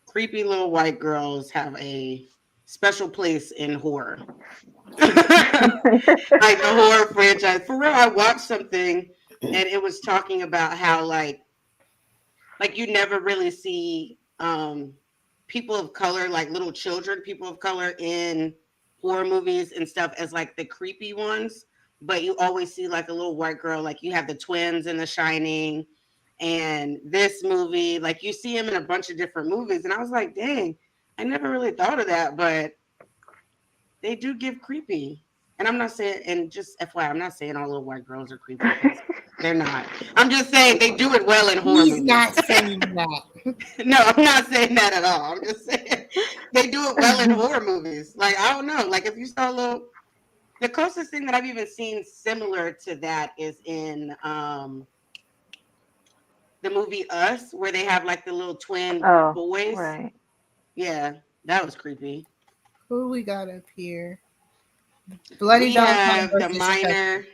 creepy little white girls have a special place in horror. Like the horror franchise. For real, I watched something and it was talking about how like you never really see people of color, like little children, people of color in horror movies and stuff as like the creepy ones, but you always see like a little white girl, like you have the twins in The Shining and this movie, like you see him in a bunch of different movies. And I was like, dang, I never really thought of that, but they do give creepy. And I'm not saying, and just FYI, I'm not saying all little white girls are creepy. They're not. I'm just saying they do it well in horror movies. He's not saying that. No, I'm not saying that at all. I'm just saying they do it well in horror movies. Like, I don't know. Like, if you saw the closest thing that I've even seen similar to that is in the movie Us, where they have like the little twin boys. Right. Yeah, that was creepy. Who we got up here? Bloody We Dog have the versus Miner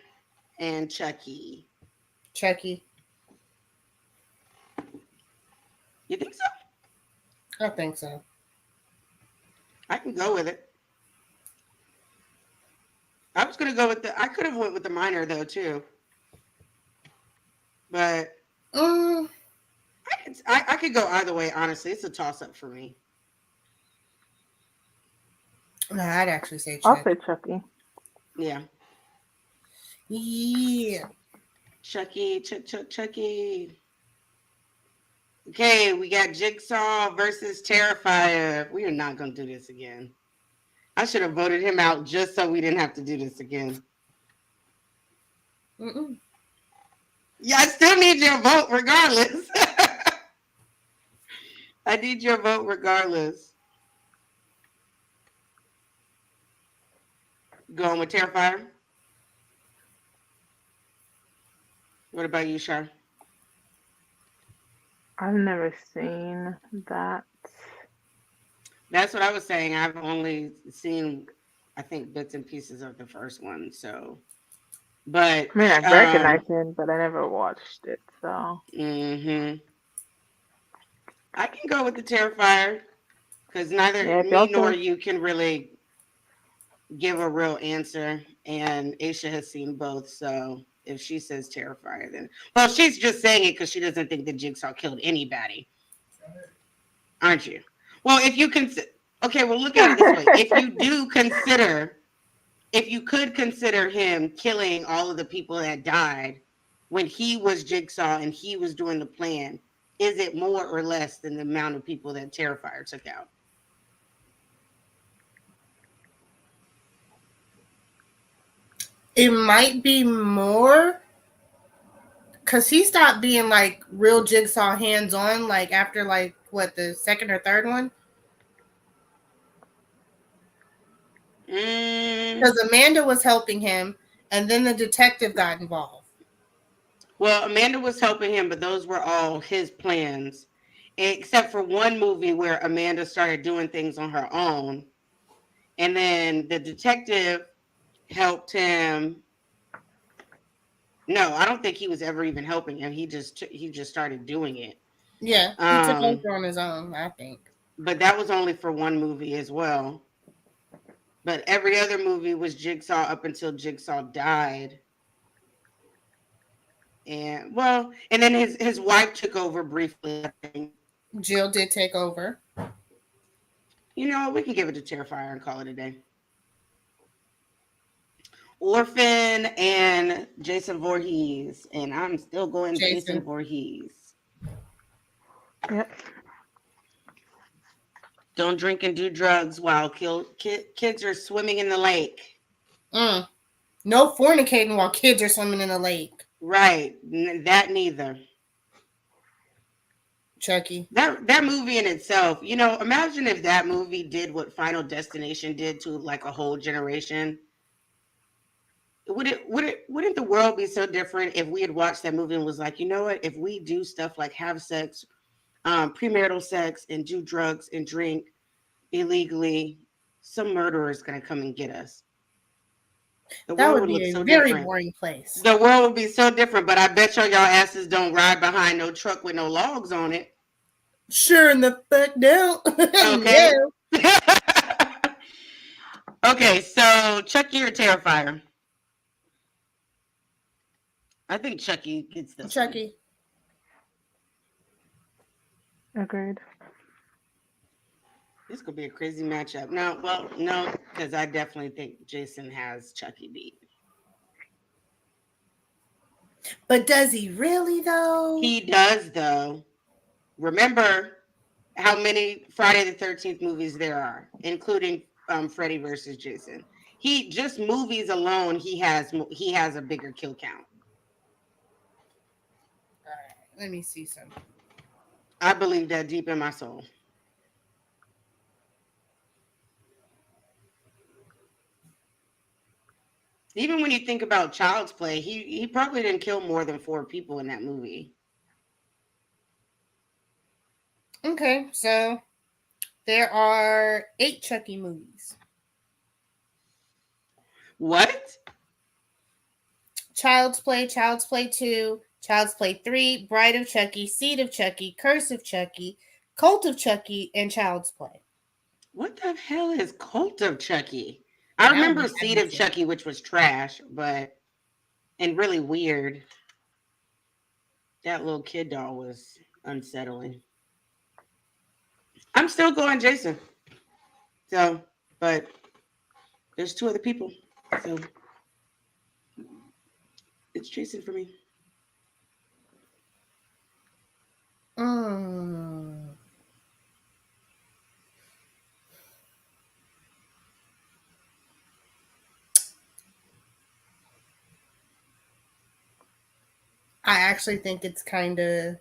and Chucky. Chucky. You think so? I think so. I can go with it. I was gonna go with I could have went with the Miner though too. But I could go either way, honestly. It's a toss up for me. No, I'd actually say I'll Chucky. say Chucky. Yeah. Yeah. Chucky. Okay, we got Jigsaw versus Terrifier. We are not going to do this again. I should have voted him out just so we didn't have to do this again. Mm-mm. Yeah, I still need your vote regardless. I need your vote regardless. Going with Terrifier? What about you, Shar? I've never seen that. That's what I was saying. I've only seen, I think, bits and pieces of the first one. So, but I mean, I recognize him, but I never watched it. So. I can go with the Terrifier because neither me nor you can really give a real answer, and Aisha has seen both. So if she says Terrifier, then she's just saying it because she doesn't think that Jigsaw killed anybody, aren't you? Well, if you consider, okay, well, look at it this way: if you could consider him killing all of the people that died when he was Jigsaw and he was doing the plan, is it more or less than the amount of people that Terrifier took out? It might be more because he stopped being like real Jigsaw hands on, like after like what the second or third one. Because Amanda was helping him, and then the detective got involved. Well, Amanda was helping him, but those were all his plans, except for one movie where Amanda started doing things on her own, and then the detective helped him. No, I don't think he was ever even helping him. He just started doing it. Yeah, he took over on his own, I think. But that was only for one movie as well. But every other movie was Jigsaw up until Jigsaw died. And well, and then his wife took over briefly, I think. Jill did take over. You know, we can give it to Terrifier and call it a day. Orphan and Jason Voorhees, and I'm still going Jason Voorhees. Yep. Don't drink and do drugs while kids are swimming in the lake. No fornicating while kids are swimming in the lake. Right, that neither. Chucky. That movie in itself, you know, imagine if that movie did what Final Destination did to like a whole generation. Wouldn't the world be so different if we had watched that movie and was like, you know what, if we do stuff like have sex, premarital sex, and do drugs and drink illegally, some murderer is going to come and get us. That would be a very boring place. The world would be so different, but I bet y'all asses don't ride behind no truck with no logs on it. Sure in the fuck don't. Okay. Okay, so Chucky or Terrifier? I think Chucky gets this. Chucky. Agreed. This could be a crazy matchup. No, because I definitely think Jason has Chucky beat. But does he really, though? He does, though. Remember how many Friday the 13th movies there are, including Freddy versus Jason. He just movies alone, he has a bigger kill count. All right, let me see something. I believe that deep in my soul. Even when you think about Child's Play, he probably didn't kill more than 4 people in that movie. Okay, so there are 8 Chucky movies. What? Child's Play 2, Child's Play 3, Bride of Chucky, Seed of Chucky, Curse of Chucky, Cult of Chucky, and Child's Play. What the hell is Cult of Chucky? I remember Seed of Chucky, which was trash, and really weird. That little kid doll was unsettling. I'm still going Jason. So, but there's 2 other people. So it's Jason for me. I actually think it's kind of...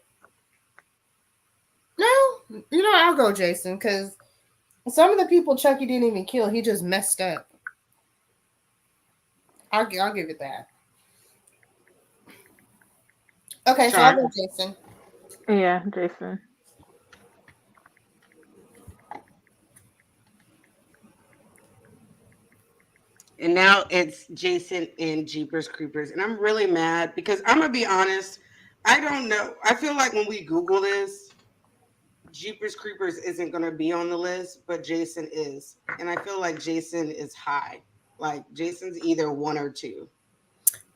No, I'll go Jason, because some of the people Chucky didn't even kill. He just messed up. I'll give it that. Okay, so I'll go Jason. Yeah, Jason. And now it's Jason and Jeepers Creepers. And I'm really mad because I'm going to be honest. I don't know. I feel like when we Google this, Jeepers Creepers isn't going to be on the list, but Jason is. And I feel like Jason is high. Like Jason's either 1 or 2.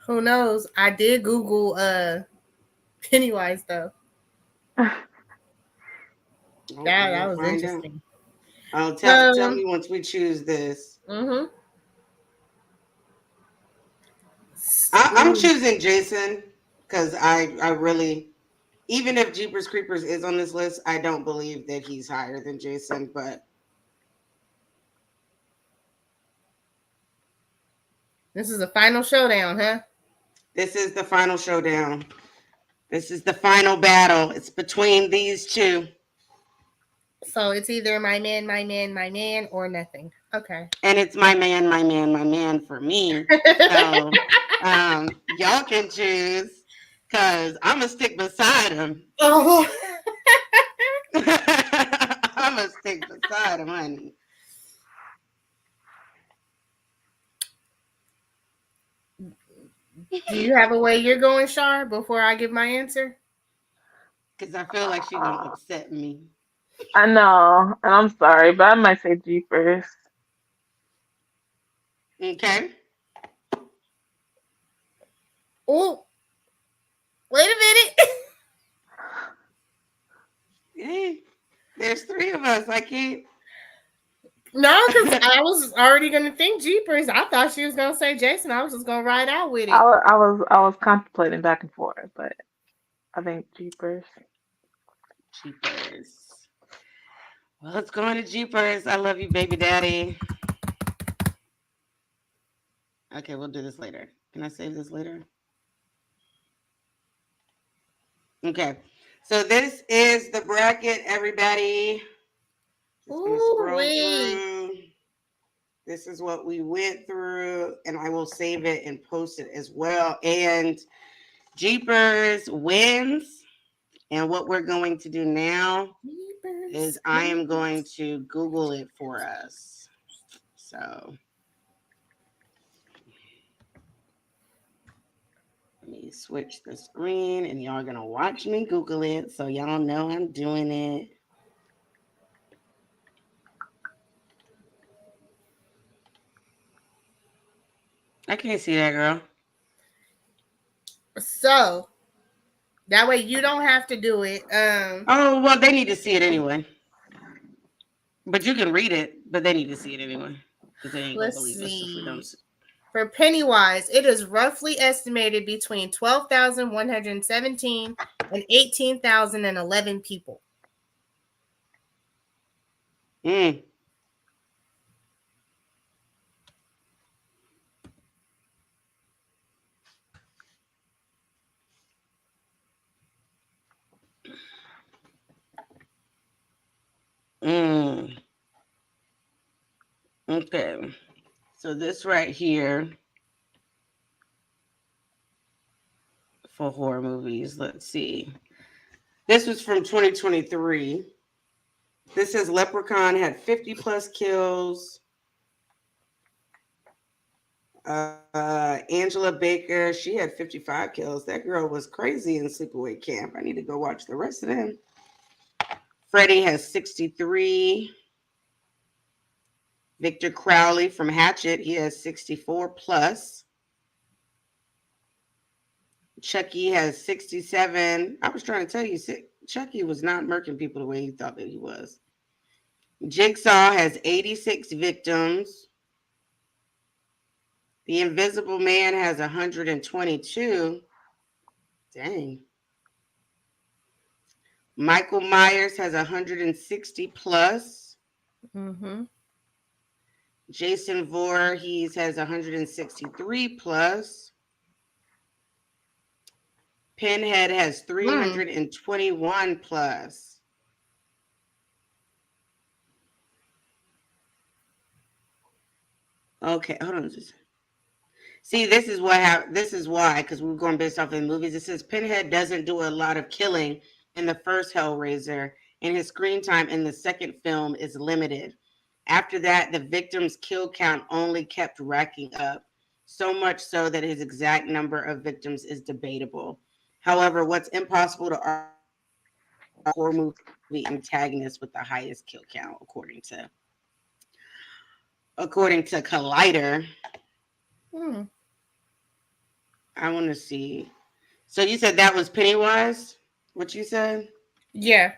Who knows? I did Google Pennywise, though. That was interesting. Tell me once we choose this. Mm-hmm. I'm choosing Jason because I really, even if Jeepers Creepers is on this list, I don't believe that he's higher than Jason, but This is the final showdown, huh? this is the final showdown. This is the final battle. It's between these two. So it's either my man, my man, my man, or nothing. Okay. And it's my man, my man, my man for me. So y'all can choose because I'm going to stick beside him. Oh. I'm going to stick beside him, honey. Do you have a way you're going, Shar, before I give my answer? Because I feel like she's going to upset me. I know, and I'm sorry, but I might say Jeepers. Okay. Oh, wait a minute. Hey, there's three of us. I can't. No, because I was already going to think Jeepers. I thought she was going to say Jason. I was just going to ride out with it. I was contemplating back and forth, but I think Jeepers. Jeepers. Well, it's going to Jeepers. I love you, baby daddy. Okay, we'll do this later. Can I save this later? Okay. So this is the bracket, everybody. Just gonna scroll through. This is what we went through, and I will save it and post it as well. And Jeepers wins. And what we're going to do now is I am going to Google it for us. So let me switch the screen, and y'all gonna watch me Google it so y'all know I'm doing it. I can't see that, girl. So that way you don't have to do it. Oh, well, they need to see it anyway. But you can read it, but they need to see it anyway. Because they ain't gonna believe us if we don't see. For Pennywise, it is roughly estimated between 12,117 and 18,011 people. Mm. Mm. Okay. So this right here for horror movies, let's see. This was from 2023. This says Leprechaun had 50 plus kills. Angela Baker, she had 55 kills. That girl was crazy in Sleepaway Camp. I need to go watch the rest of them. Freddie has 63. Victor Crowley from Hatchet, he has 64 plus. Chucky has 67. I was trying to tell you, Chucky was not murking people the way he thought that he was. Jigsaw has 86 victims. The Invisible Man has 122. Dang. Michael Myers has 160 plus. Mm-hmm. Jason Voorhees has 163 plus. Pinhead has 321 plus. Okay, hold on. See, this is what this is why, because we're going based off of the movies. It says Pinhead doesn't do a lot of killing in the first Hellraiser, and his screen time in the second film is limited. After that, the victim's kill count only kept racking up, so much so that his exact number of victims is debatable. However, what's impossible to argue horror movie antagonist with the highest kill count, according to Collider. I want to see. So you said that was Pennywise? What you said? Yeah.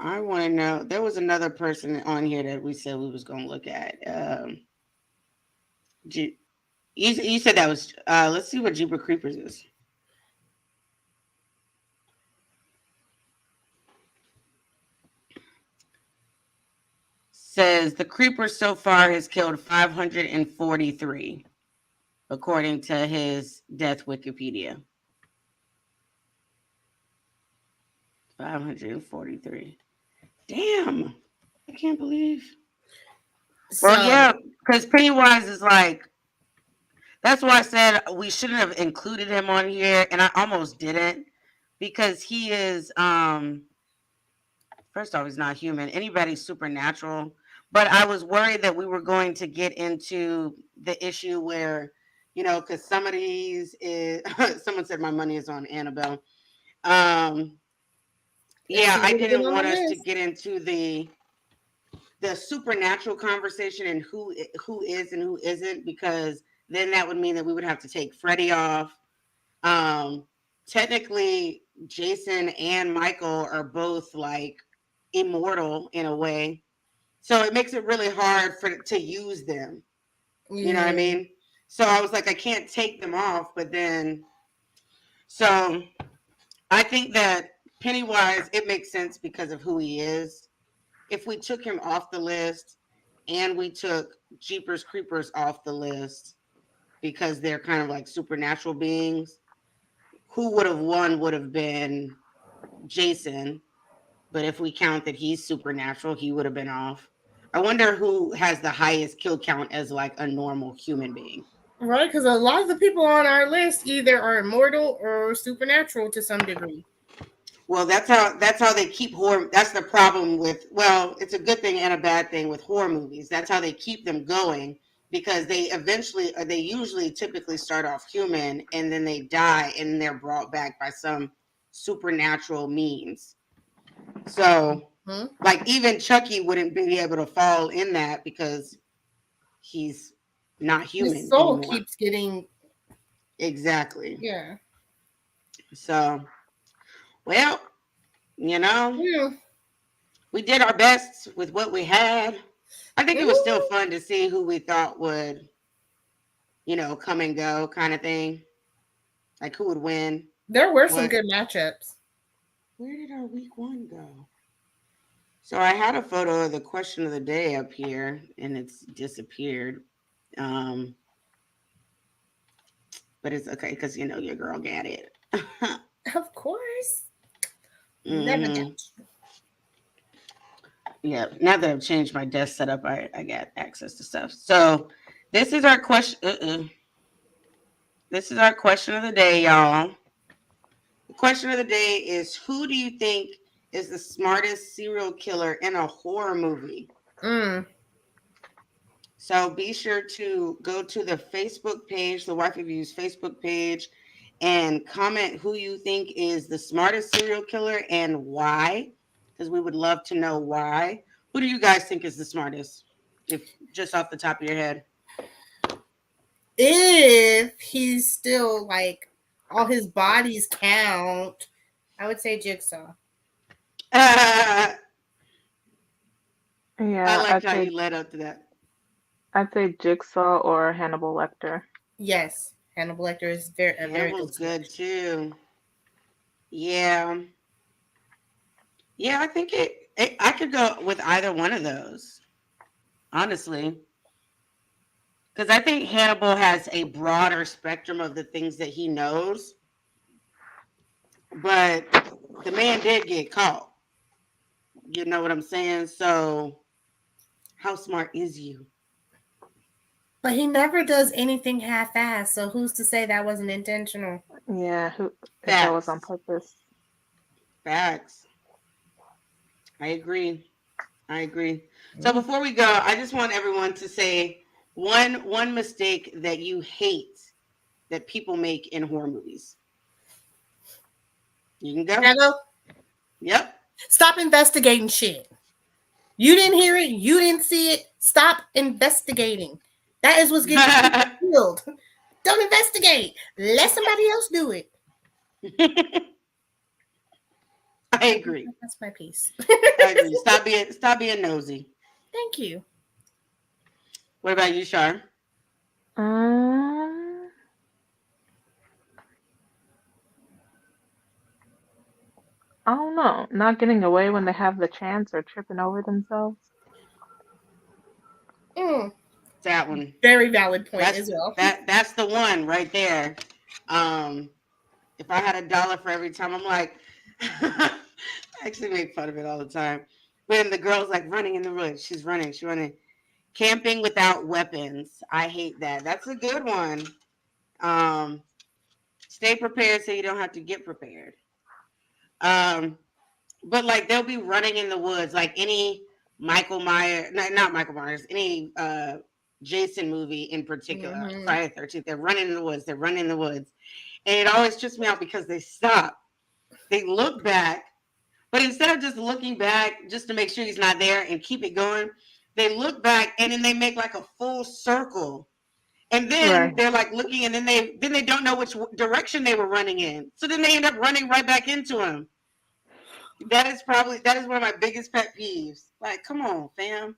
I want to know. There was another person on here that we said we was going to look at. You said that was. Let's see what Jeepers Creepers is. says the creeper so far has killed 543, according to his death Wikipedia. 543. Damn. I can't believe. Well, So yeah, because Pennywise is like, that's why I said we shouldn't have included him on here, and I almost didn't because he is first off, he's not human. Anybody's supernatural. But I was worried that we were going to get into the issue where, because some of these is someone said my money is on Annabelle. Yeah, she I would have been didn't on the want us to list. get into the supernatural conversation and who is and who isn't, because then that would mean that we would have to take Freddie off. Technically, Jason and Michael are both like immortal in a way, so it makes it really hard to use them. You know what I Yeah. mean? So I was like, I can't take them off, but then so I think that Pennywise, it makes sense because of who he is. If we took him off the list and we took Jeepers Creepers off the list because they're kind of like supernatural beings, who would have won would have been Jason. But if we count that he's supernatural, he would have been off. I wonder who has the highest kill count as like a normal human being. Right, because a lot of the people on our list either are immortal or supernatural to some degree. Well, that's how they keep horror. That's the problem with, well, it's a good thing and a bad thing with horror movies. That's how they keep them going, because they usually typically start off human and then they die and they're brought back by some supernatural means. So, Hmm? like even Chucky wouldn't be able to fall in that because he's not His human soul anymore. keeps getting, Exactly. yeah. So, well, you know, Yeah. we did our best with what we had. I think it was still Mhm. fun to see who we thought would, come and go kind of thing. Like who would win. There were some What? good matchups. Where did our week one go? So I had a photo of the question of the day up here and it's disappeared. Um, but it's okay because your girl got it. Of course. Never hmm doubt. Yeah. Now that I've changed my desk setup, I got access to stuff. So this is our question. This is our question of the day, y'all. The question of the day is, who do you think is the smartest serial killer in a horror movie? Mm. So be sure to go to the Facebook page, the Waifu Views Facebook page, and comment who you think is the smartest serial killer and why, because we would love to know why. Who do you guys think is the smartest, if just off the top of your head? If he's still like all his bodies count, I would say Jigsaw. I Yeah, liked how you led up to that. I'd say Jigsaw or Hannibal Lecter. Yes, Hannibal Lecter is a very Hannibal's good good choice. too. Yeah. Yeah, I think I could go with either one of those, honestly. Because I think Hannibal has a broader spectrum of the things that he knows, but the man did get caught. You know what I'm saying? So, how smart is you? But he never does anything half-assed, so who's to say that wasn't intentional? Yeah, who if that was on Facts. purpose. Facts. I agree. I agree. So Mm. before we go, I just want everyone to say one mistake that you hate that people make in horror movies. You can go. Can I go? Yep. Stop investigating shit. You didn't hear it. You didn't see it. Stop investigating. That is what's getting people I killed. Don't investigate. Let somebody else do it. agree. That's my piece. I agree. Stop being nosy. Thank you. What about you, Shar? Um, I don't know. Not getting away when they have the chance or tripping over themselves. That one. Very valid point That's as well. that's the one right there. If I had $1 for every time, I'm like, I actually make fun of it all the time. When the girl's like running in the woods, she's running. Camping without weapons. I hate that. That's a good one. Um, Stay prepared so you don't have to get prepared. Um, but like they'll be running in the woods, like any Michael Myers, not Michael Myers, any Jason movie in particular, like Mm-hmm. Friday the 13th. They're running in the woods. They're running in the woods, and it always trips me out because they stop, they look back, but instead of just looking back just to make sure he's not there and keep it going, they look back and then they make like a full circle. And then Right. they're like looking, and then they don't know which direction they were running in. So then they end up running right back into him. That is one of my biggest pet peeves. Like, come on, fam.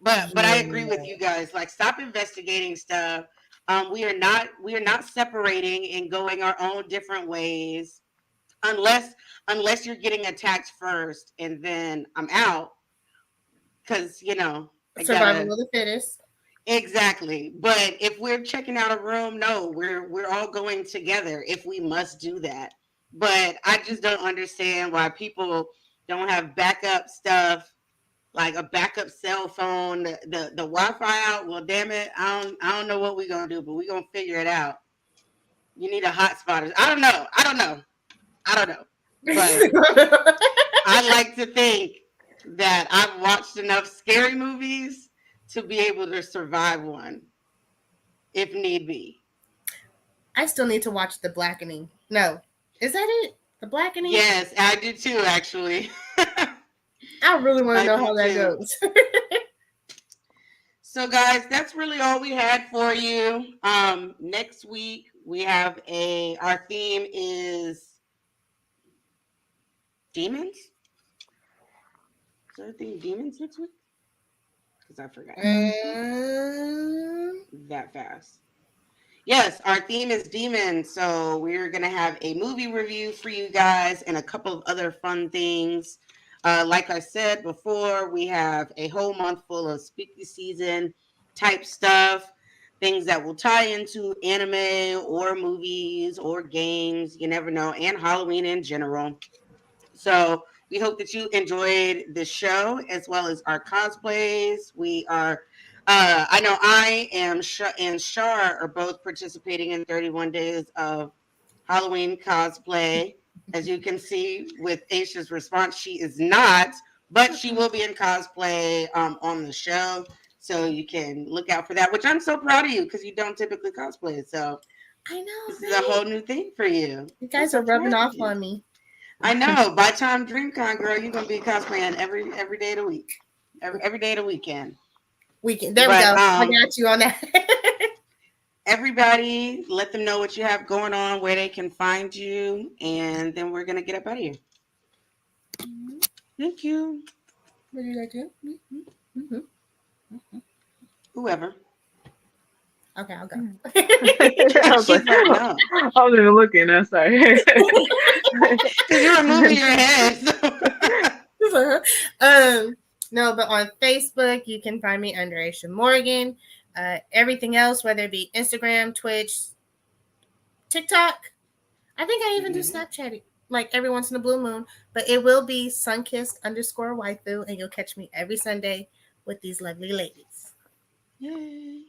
But I agree with you guys. Like, stop investigating stuff. We are not separating and going our own different ways unless you're getting attacked first, and then I'm out because I Survival gotta. of the fittest. Exactly. But if we're checking out a room, no, we're all going together if we must do that. But I just don't understand why people don't have backup stuff, like a backup cell phone, the Wi-Fi out. Well, damn it, I don't know what we're gonna do, but we're gonna figure it out. You need a hotspot. I don't know. But I like to think that I've watched enough scary movies to be able to survive one if need be. I still need to watch The Blackening. No. Is that it? The Blackening? Yes, I do too, actually. I really want to I know do how that too. goes. So, guys, that's really all we had for you. Next week we have our theme is demons. Is our theme demons next week? Because I forgot that fast. Yes, our theme is demons. So we're going to have a movie review for you guys and a couple of other fun things. Like I said before, we have a whole month full of spooky season type stuff, things that will tie into anime or movies or games. You never know, and Halloween in general. So we hope that you enjoyed the show as well as our cosplays. I know I am and Shar are both participating in 31 days of Halloween cosplay. As you can see with Aisha's response, she is not, but she will be in cosplay on the show. So you can look out for that, which I'm so proud of you because you don't typically cosplay. So I know, this is right? a whole new thing for you. You guys are rubbing off on me. I know. By the time DreamCon, girl, you're gonna be cosplaying every day of the week, every day of the weekend. Weekend. There we But go. I got you on that. everybody, let them know what you have going on, where they can find you, and then we're gonna get up out of here. Thank you. What did I do? Mm-hmm. Whoever. Okay, I'll go. I was like, She's like, no, I wasn't even looking. I'm sorry. because you're moving your head. No, but on Facebook, you can find me under Aisha Morgan. Everything else, whether it be Instagram, Twitch, TikTok. I think I even do Snapchat like every once in a blue moon. But it will be sunkissed_waifu, and you'll catch me every Sunday with these lovely ladies. Yay.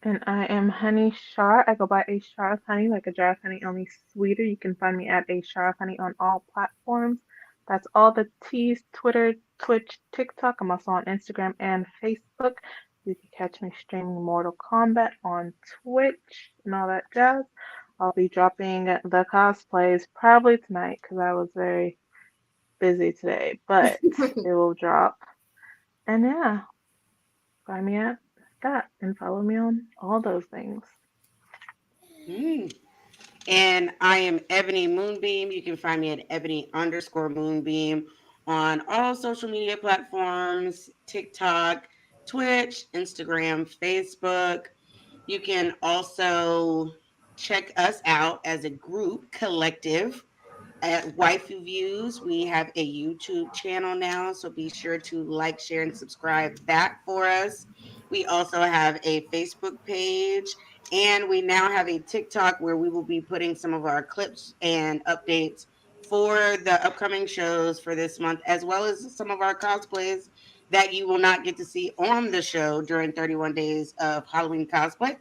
And I am Honey Shar. I go by A Shar of Honey, like a jar of honey, only sweeter. You can find me at A Shar of Honey on all platforms. That's all the T's, Twitter, Twitch, TikTok. I'm also on Instagram and Facebook. You can catch me streaming Mortal Kombat on Twitch and all that jazz. I'll be dropping the cosplays probably tonight because I was very busy today, but it will drop. And yeah, find me at that and follow me on all those things. And I am Ebony Moonbeam. You can find me at Ebony_Moonbeam on all social media platforms, TikTok, Twitch, Instagram, Facebook. You can also check us out as a group collective At Waifu Views, we have a YouTube channel now, so be sure to like, share, and subscribe that for us. We also have a Facebook page, and we now have a TikTok where we will be putting some of our clips and updates for the upcoming shows for this month, as well as some of our cosplays that you will not get to see on the show during 31 days of Halloween cosplay.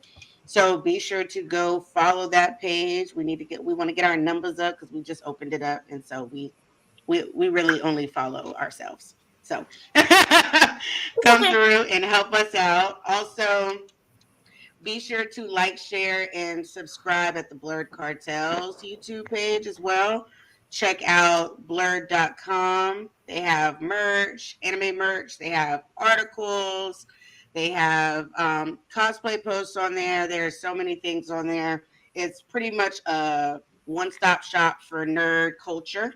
So be sure to go follow that page. We want to get our numbers up because we just opened it up, and so we really only follow ourselves. So come Okay. through and help us out. Also, be sure to like, share, and subscribe at the Blurred Cartels YouTube page as well. Check out blurred.com. They have merch, anime merch, they have articles, they have cosplay posts on there. There's so many things on there. It's pretty much a one stop shop for nerd culture.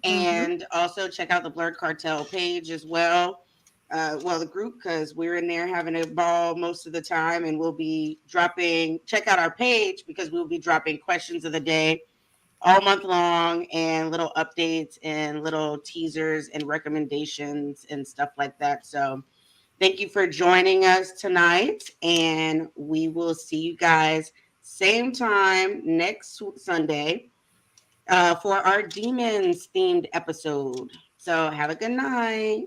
Mm-hmm. And also check out the Blurred Cartel page as well. The group, because we're in there having a ball most of the time, and we'll be dropping. Check out our page because we'll be dropping questions of the day all month long, and little updates and little teasers and recommendations and stuff like that. So, thank you for joining us tonight, and we will see you guys same time next Sunday for our demons themed episode. So have a good night.